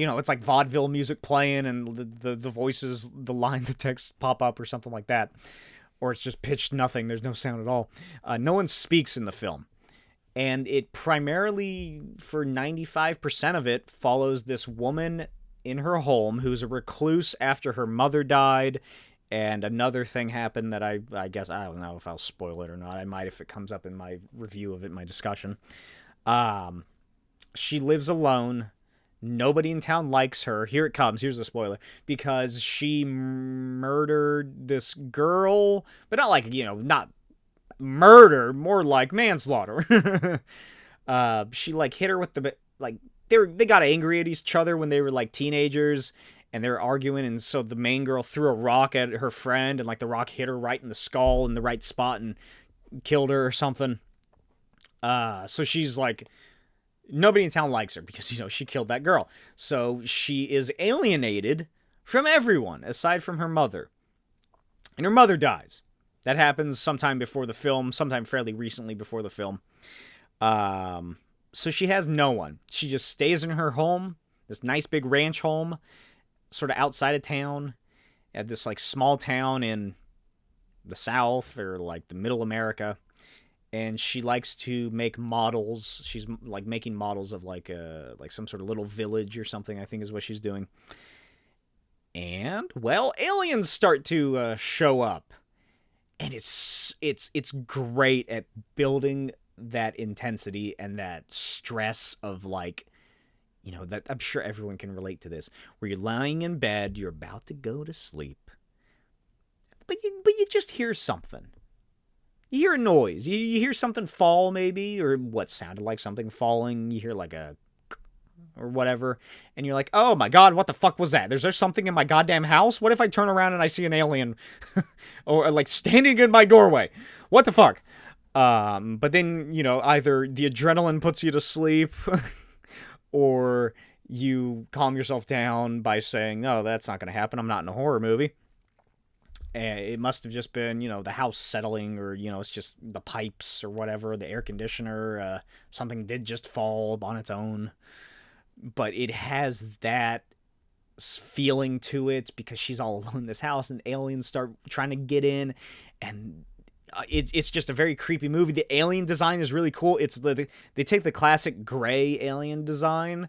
know, it's like vaudeville music playing and the voices, the lines of text pop up or something like that. Or it's just pitched nothing. There's no sound at all. No one speaks in the film. And it primarily, for 95% of it, follows this woman in her home who's a recluse after her mother died. And another thing happened that I guess, I don't know if I'll spoil it or not. I might if it comes up in my review of it, my discussion. She lives alone. Nobody in town likes her. Here it comes. Here's the spoiler. Because she murdered this girl. But not like, you know, not murder, more like manslaughter. She like hit her with the, like, they got angry at each other when they were like teenagers, and they were arguing, and so the main girl threw a rock at her friend, and like the rock hit her right in the skull in the right spot and killed her or something. So she's like, nobody in town likes her because, you know, she killed that girl. So she is alienated from everyone aside from her mother, and her mother dies. That happens sometime before the film, sometime fairly recently before the film. So she has no one. She just stays in her home, this nice big ranch home, sort of outside of town, at this like small town in the South or like the Middle America. And she likes to make models. She's like making models of like some sort of little village or something, I think is what she's doing. And, well, aliens start to show up. And it's great at building that intensity and that stress of, like, you know, that I'm sure everyone can relate to this, where you're lying in bed, you're about to go to sleep, but you just hear something. You hear a noise. You hear something fall, maybe, or what sounded like something falling. You hear like a or whatever, and you're like, oh my god, what the fuck was that? Is there something in my goddamn house? What if I turn around and I see an alien or like standing in my doorway? What the fuck? But then, you know, either the adrenaline puts you to sleep or you calm yourself down by saying, no, that's not going to happen. I'm not in a horror movie. And it must have just been, you know, the house settling, or, you know, it's just the pipes or whatever, the air conditioner, something did just fall on its own. But it has that feeling to it because she's all alone in this house and aliens start trying to get in, and it's just a very creepy movie. The alien design is really cool. They take the classic gray alien design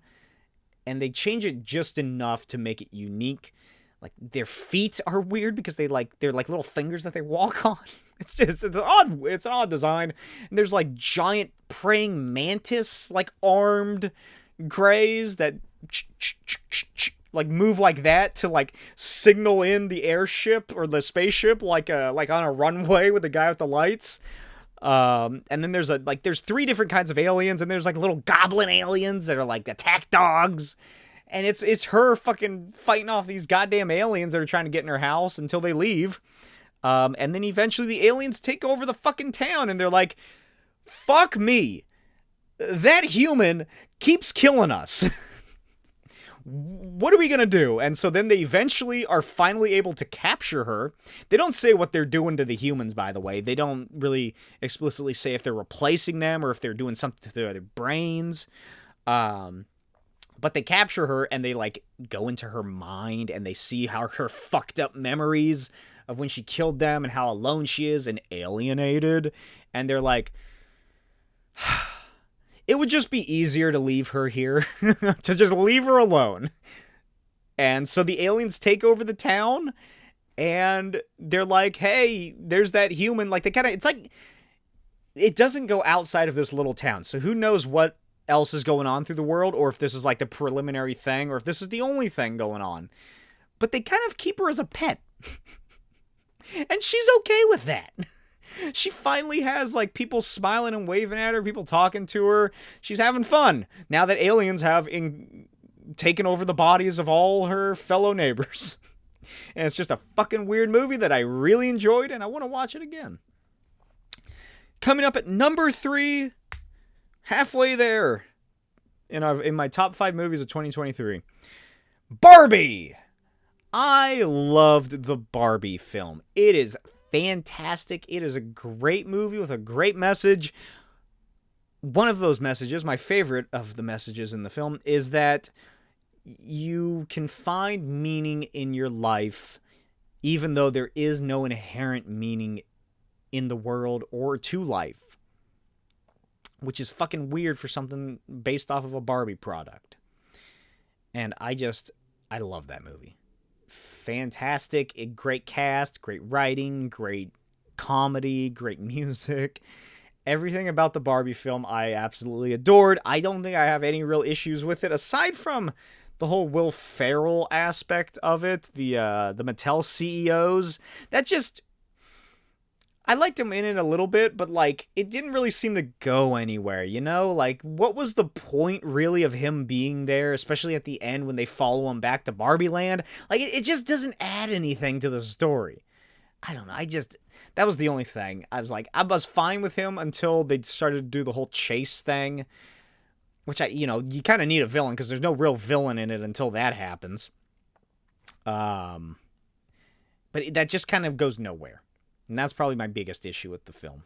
and they change it just enough to make it unique. Like, their feet are weird because they're like little fingers that they walk on. It's an odd design. And there's like giant praying mantis, like armed grays that like move like that to like signal in the airship or the spaceship, like on a runway with the guy with the lights. And then there's 3 different kinds of aliens, and there's like little goblin aliens that are like attack dogs. And it's her fucking fighting off these goddamn aliens that are trying to get in her house until they leave. And then eventually the aliens take over the fucking town, and they're like, fuck me. That human keeps killing us. What are we going to do? And so then they eventually are finally able to capture her. They don't say what they're doing to the humans, by the way. They don't really explicitly say if they're replacing them or if they're doing something to their brains. But they capture her, and they like go into her mind, and they see how her fucked up memories of when she killed them and how alone she is and alienated. And they're like, it would just be easier to leave her here, to just leave her alone. And so the aliens take over the town, and they're like, hey, there's that human. Like, it's like, it doesn't go outside of this little town. So who knows what else is going on through the world, or if this is like the preliminary thing, or if this is the only thing going on. But they kind of keep her as a pet. And she's okay with that. She finally has, like, people smiling and waving at her, people talking to her. She's having fun now that aliens have taken over the bodies of all her fellow neighbors. And it's just a fucking weird movie that I really enjoyed, and I want to watch it again. Coming up at number 3, halfway there in my top 5 movies of 2023, Barbie. I loved the Barbie film. It is fantastic. It is a great movie with a great message. One of those messages, my favorite of the messages in the film, is that you can find meaning in your life even though there is no inherent meaning in the world or to life. Which is fucking weird for something based off of a Barbie product. And I love that movie. Fantastic, great cast, great writing, great comedy, great music. Everything about the Barbie film I absolutely adored. I don't think I have any real issues with it, aside from the whole Will Ferrell aspect of it, the Mattel CEOs. That just... I liked him in it a little bit, but, like, it didn't really seem to go anywhere, you know? Like, what was the point, really, of him being there, especially at the end when they follow him back to Barbie Land? Like, it just doesn't add anything to the story. I don't know, that was the only thing. I was fine with him until they started to do the whole chase thing, which you kind of need a villain, because there's no real villain in it until that happens. But that just kind of goes nowhere. And that's probably my biggest issue with the film.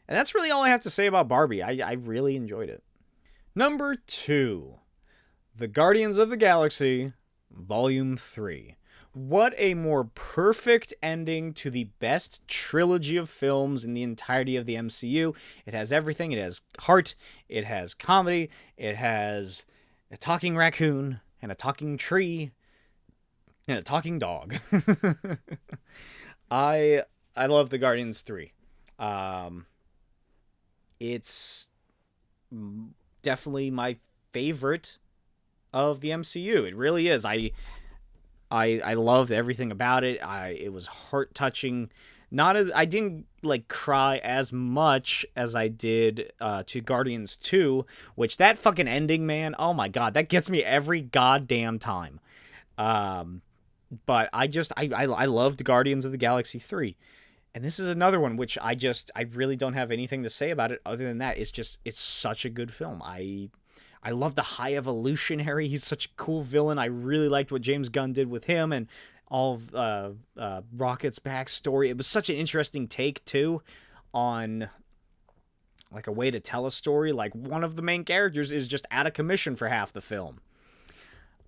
And that's really all I have to say about Barbie. I really enjoyed it. Number 2. The Guardians of the Galaxy, Volume 3. What a more perfect ending to the best trilogy of films in the entirety of the MCU. It has everything. It has heart. It has comedy. It has a talking raccoon and a talking tree and a talking dog. I love the Guardians 3. It's definitely my favorite of the MCU. It really is. I loved everything about it. It was heart touching. I didn't like cry as much as I did to Guardians 2, which that fucking ending, man. Oh my god, that gets me every goddamn time. But I loved Guardians of the Galaxy 3. And this is another one which I really don't have anything to say about it other than that. It's such a good film. I love the High Evolutionary. He's such a cool villain. I really liked what James Gunn did with him and all of Rocket's backstory. It was such an interesting take, too, on like a way to tell a story. Like, one of the main characters is just out of commission for half the film.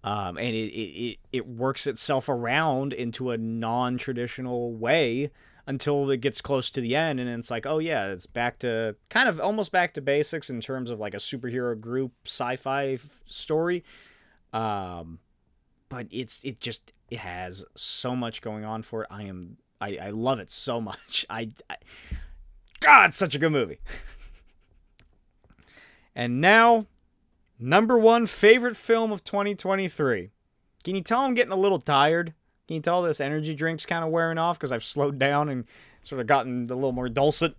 And it works itself around into a non-traditional way until it gets close to the end, and it's like, oh yeah, it's back to kind of almost back to basics in terms of like a superhero group sci-fi story. But it has so much going on for it. I love it so much. God, it's such a good movie. And now, number 1 favorite film of 2023. Can you tell I'm getting a little tired? Can you tell this energy drink's kind of wearing off because I've slowed down and sort of gotten a little more dulcet?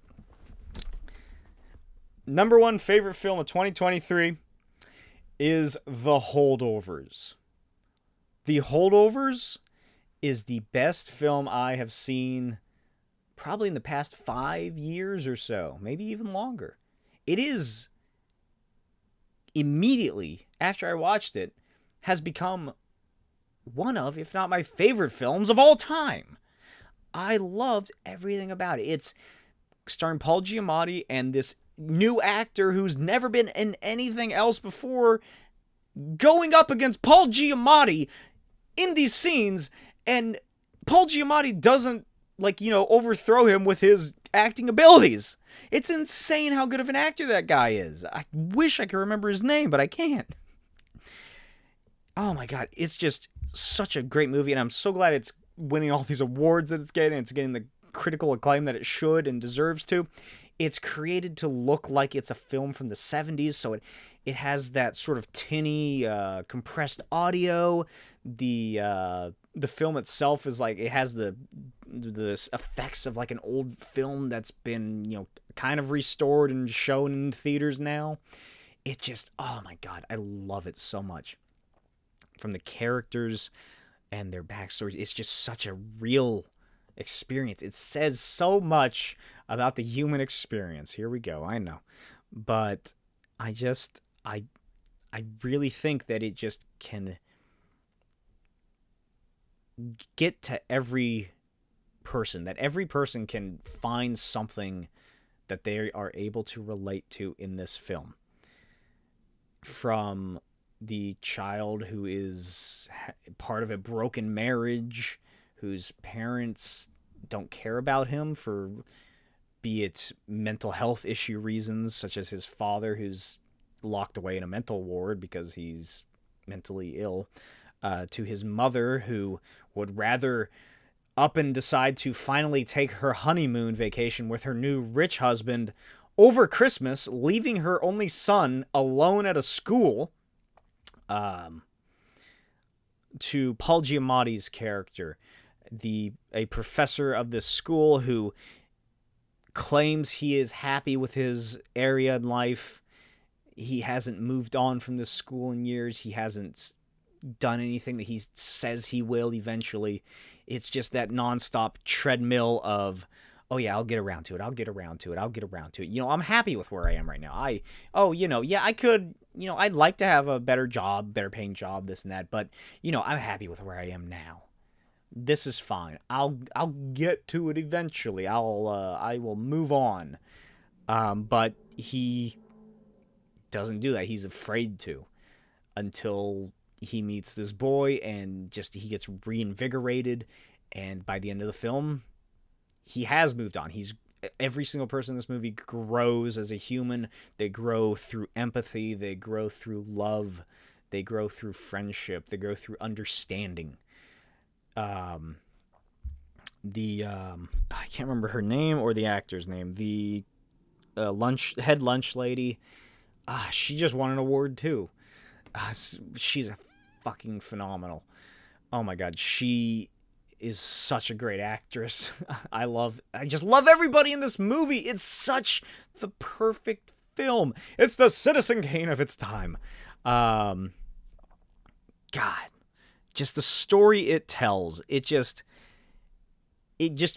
Number 1 favorite film of 2023 is The Holdovers. The Holdovers is the best film I have seen probably in the past 5 years or so, maybe even longer. It is, immediately after I watched it, has become one of, if not my favorite films of all time. I loved everything about it. It's starring Paul Giamatti and this new actor who's never been in anything else before, going up against Paul Giamatti in these scenes, and Paul Giamatti doesn't, overthrow him with his acting abilities. It's insane how good of an actor that guy is. I wish I could remember his name, but I can't. Oh my god, it's just such a great movie, and I'm so glad it's winning all these awards that it's getting. It's getting the critical acclaim that it should and deserves to. it's created to look like it's a film from the 70s, so it has that sort of tinny, compressed audio. The film itself is like, it has the effects of like an old film that's been, you know, kind of restored and shown in theaters now. It just, oh my God, I love it so much. From the characters and their backstories, it's just such a real experience. It says so much about the human experience. Here we go, I know. But I really think that it just can get to every person, that every person can find something that they are able to relate to in this film. From the child who is part of a broken marriage, whose parents don't care about him for, be it mental health issue reasons, such as his father who's locked away in a mental ward because he's mentally ill, to his mother who would rather up and decide to finally take her honeymoon vacation with her new rich husband over Christmas, leaving her only son alone at a school, to Paul Giamatti's character, a professor of this school who claims he is happy with his area in life. He hasn't moved on from this school in years. He hasn't done anything that he says he will eventually. It's just that nonstop treadmill of, oh yeah, I'll get around to it. I'll get around to it. I'll get around to it. You know, I'm happy with where I am right now. I could, you know, I'd like to have a better job, better paying job, this and that, but you know, I'm happy with where I am now. This is fine. I'll get to it eventually. I will move on. But he doesn't do that. He's afraid to, until he meets this boy and just he gets reinvigorated, and by the end of the film, he has moved on. Every single person in this movie grows as a human. They grow through empathy. They grow through love. They grow through friendship. They grow through understanding. I can't remember her name or the actor's name. The head lunch lady. She just won an award too. She's a fucking phenomenal. Oh my God, she is such a great actress. I just love everybody in this movie. It's such the perfect film. It's the Citizen Kane of its time. God, just the story it tells. It just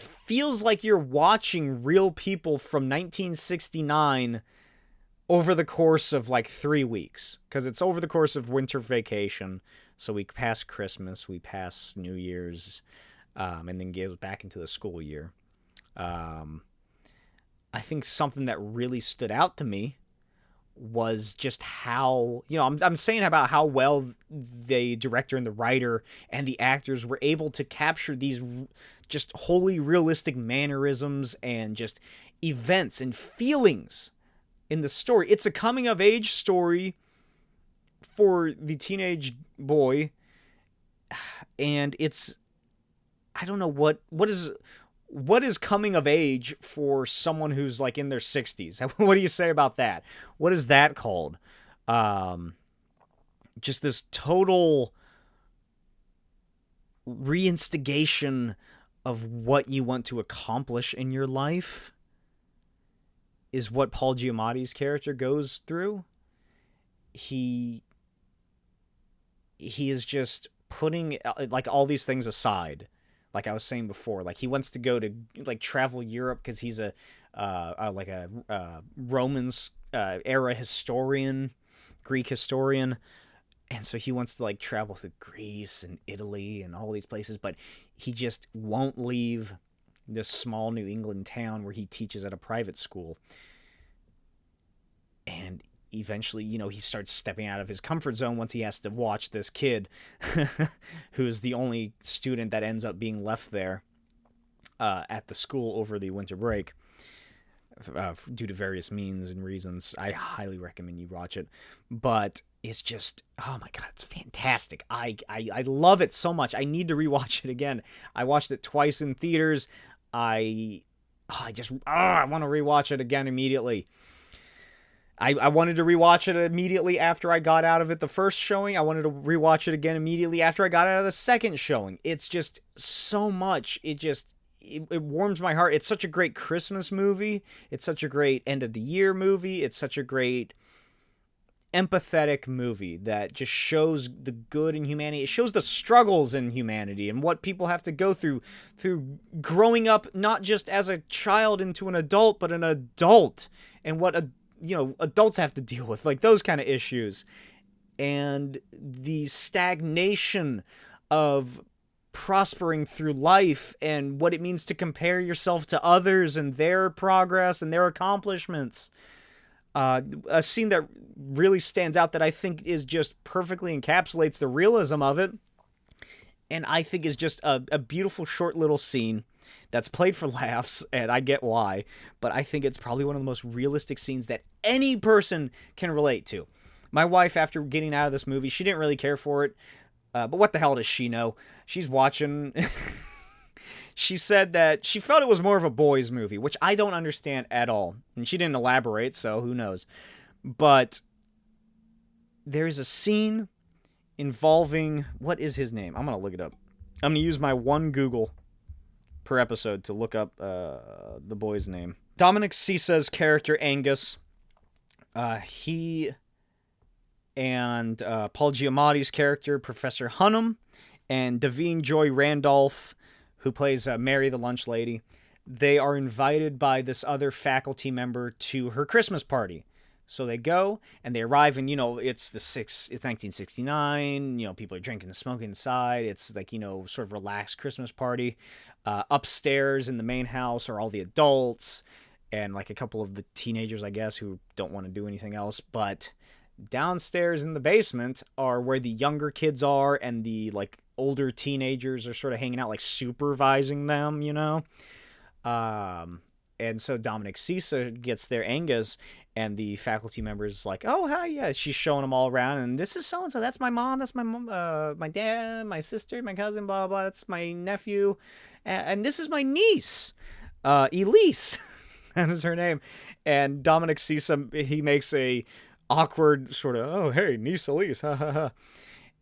feels like you're watching real people from 1969 over the course of like 3 weeks, because it's over the course of winter vacation. So we pass Christmas, we pass New Year's, and then goes back into the school year. I think something that really stood out to me was just how, you know, I'm saying about how well the director and the writer and the actors were able to capture these just wholly realistic mannerisms and just events and feelings in the story. It's a coming-of-age story for the teenage boy, and it's, I don't know what is coming of age for someone who's like in their 60s. What do you say about that? What is that called? Just this total reinstigation of what you want to accomplish in your life is what Paul Giamatti's character goes through. He is just putting like all these things aside. Like I was saying before, like he wants to go to like travel Europe because he's a Romans era historian, Greek historian, and so he wants to like travel to Greece and Italy and all these places, but he just won't leave this small New England town where he teaches at a private school. And eventually, you know, he starts stepping out of his comfort zone once he has to watch this kid who is the only student that ends up being left there at the school over the winter break due to various means and reasons. I highly recommend you watch it. But it's just, oh my God, it's fantastic. I love it so much. I need to rewatch it again. I watched it twice in theaters. I I want to rewatch it again immediately. I wanted to rewatch it immediately after I got out of it the first showing. I wanted to rewatch it again immediately after I got out of the second showing. It's just so much. It warms my heart. It's such a great Christmas movie. It's such a great end of the year movie. It's such a great empathetic movie that just shows the good in humanity. It shows the struggles in humanity and what people have to go through growing up, not just as a child into an adult, but an adult, and what adults have to deal with, like those kind of issues, and the stagnation of prospering through life and what it means to compare yourself to others and their progress and their accomplishments. A scene that really stands out that I think is just perfectly encapsulates the realism of it, and I think is just a beautiful short little scene that's played for laughs, and I get why, but I think it's probably one of the most realistic scenes that any person can relate to. My wife, after getting out of this movie, she didn't really care for it, but what the hell does she know? She's watching... She said that she felt it was more of a boys' movie, which I don't understand at all. And she didn't elaborate, so who knows. But there is a scene involving... What is his name? I'm going to look it up. I'm going to use my one Google per episode to look up the boy's name. Dominic Sissa's character, Angus, he and Paul Giamatti's character, Professor Hunnam, and Davine Joy Randolph, who plays Mary the Lunch Lady, they are invited by this other faculty member to her Christmas party. So they go, and they arrive, and, it's 1969, people are drinking and smoking inside, it's like, sort of relaxed Christmas party. Upstairs in the main house are all the adults, and, like, a couple of the teenagers, I guess, who don't want to do anything else, but downstairs in the basement are where the younger kids are, and the, like, older teenagers are sort of hanging out, like supervising them, and so Dominic Sissa gets there, Angus, and the faculty member's like, oh, hi, yeah, she's showing them all around, and this is so-and-so, that's my mom, my dad, my sister, my cousin, blah, blah, that's my nephew, and this is my niece, Elise, that is her name, and Dominic Sissa, he makes a awkward sort of, oh, hey, niece Elise, ha, ha, ha.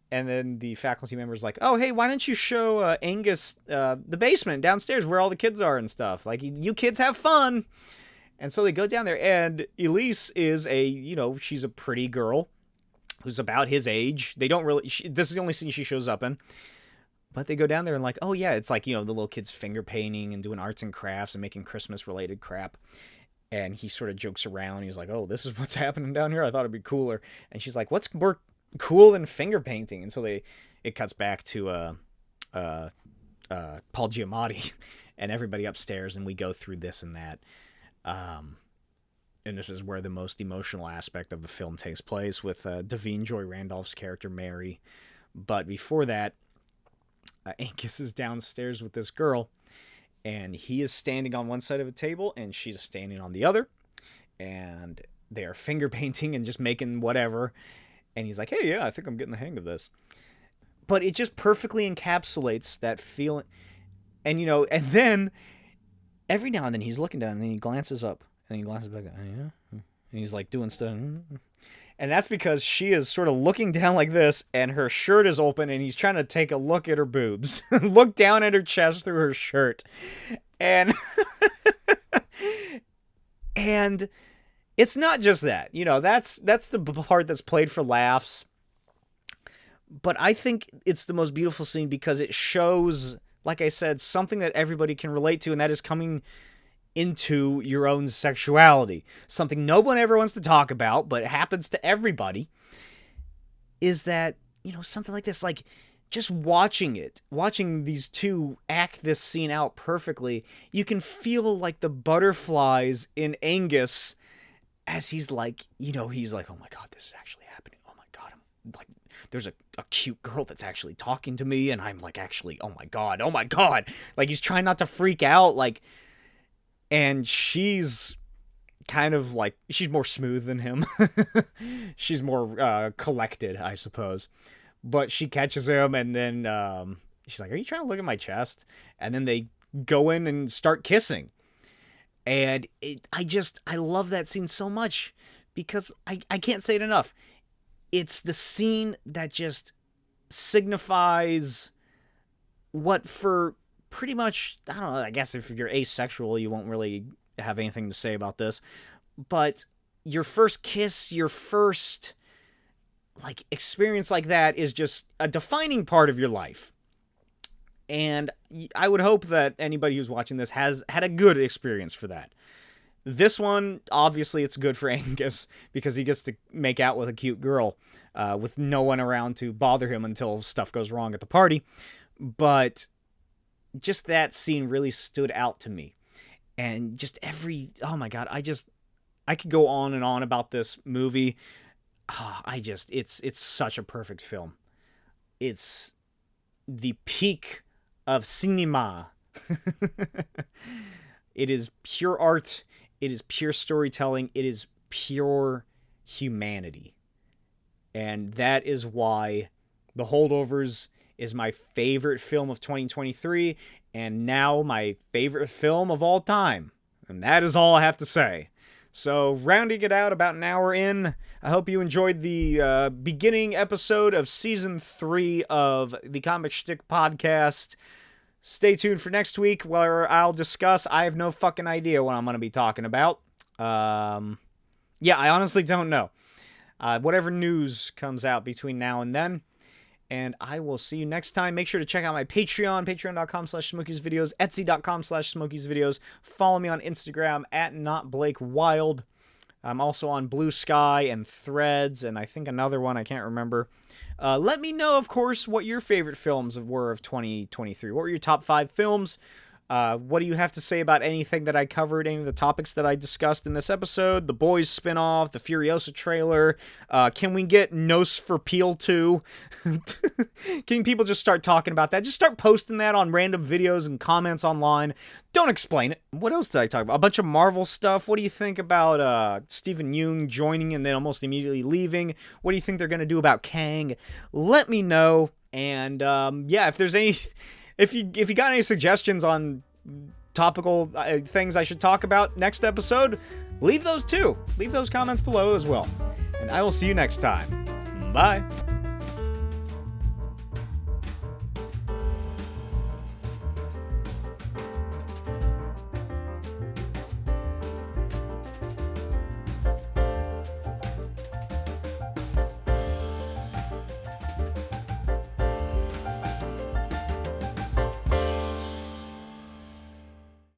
And then the faculty member's like, oh, hey, why don't you show Angus the basement downstairs where all the kids are and stuff? Like, you kids have fun. And so they go down there, and Elise is she's a pretty girl who's about his age. They don't really, this is the only scene she shows up in. But they go down there and like, oh, yeah, it's like, the little kids finger painting and doing arts and crafts and making Christmas-related crap. And he sort of jokes around. He's like, oh, this is what's happening down here? I thought it'd be cooler. And she's like, what's more cool than finger painting? And so it cuts back to Paul Giamatti and everybody upstairs, and we go through this and that, and this is where the most emotional aspect of the film takes place with Davine Joy Randolph's character Mary. But before that, Angus is downstairs with this girl, and he is standing on one side of a table and she's standing on the other, and they are finger painting and just making whatever. And he's like, hey, yeah, I think I'm getting the hang of this. But it just perfectly encapsulates that feeling. And, and then every now and then he's looking down and then he glances up and he glances back. Oh, yeah. And he's like doing stuff. And that's because she is sort of looking down like this and her shirt is open and he's trying to take a look at her boobs. Look down at her chest through her shirt. And, and it's not just that, that's the part that's played for laughs. But I think it's the most beautiful scene because it shows, like I said, something that everybody can relate to, and that is coming into your own sexuality. Something no one ever wants to talk about, but it happens to everybody, is that, something like this, like just watching these two act this scene out perfectly, you can feel like the butterflies in Angus as he's like, he's like, oh my God, this is actually happening. Oh my God, I'm like, there's a cute girl that's actually talking to me, and I'm like, actually, oh my God. Like, he's trying not to freak out, like, and she's kind of like, she's more smooth than him. She's more collected, I suppose. But she catches him, and then she's like, are you trying to look at my chest? And then they go in and start kissing. And I love that scene so much because I can't say it enough. It's the scene that just signifies what for pretty much, I don't know, I guess if you're asexual, you won't really have anything to say about this, but your first kiss, your first like experience like that is just a defining part of your life. And I would hope that anybody who's watching this has had a good experience for that. This one, obviously, it's good for Angus because he gets to make out with a cute girl with no one around to bother him until stuff goes wrong at the party. But just that scene really stood out to me. And just oh my God, I could go on and on about this movie. It's such a perfect film. It's the peak of cinema. It is pure art. It is pure storytelling. It is pure humanity. And that is why The Holdovers is my favorite film of 2023 and now my favorite film of all time. And that is all I have to say. So, rounding it out about an hour in, I hope you enjoyed the beginning episode of Season 3 of the Comic Shtick Podcast. Stay tuned for next week where I'll discuss, I have no fucking idea what I'm going to be talking about. I honestly don't know. Whatever news comes out between now and then. And I will see you next time. Make sure to check out my Patreon, patreon.com/SmokiesVideos, etsy.com/SmokiesVideos. Follow me on Instagram @NotBlakeWild. I'm also on Blue Sky and Threads, and I think another one, I can't remember. Let me know, of course, what your favorite films were of 2023. What were your top 5 films? What do you have to say about anything that I covered, any of the topics that I discussed in this episode? The Boys spinoff, the Furiosa trailer. Can we get NOSFERPEELETU? Can people just start talking about that? Just start posting that on random videos and comments online. Don't explain it. What else did I talk about? A bunch of Marvel stuff. What do you think about Stephen Yeun joining and then almost immediately leaving? What do you think they're going to do about Kang? Let me know. And if there's any... If you got any suggestions on topical things I should talk about next episode, leave those too. Leave those comments below as well. And I will see you next time. Bye.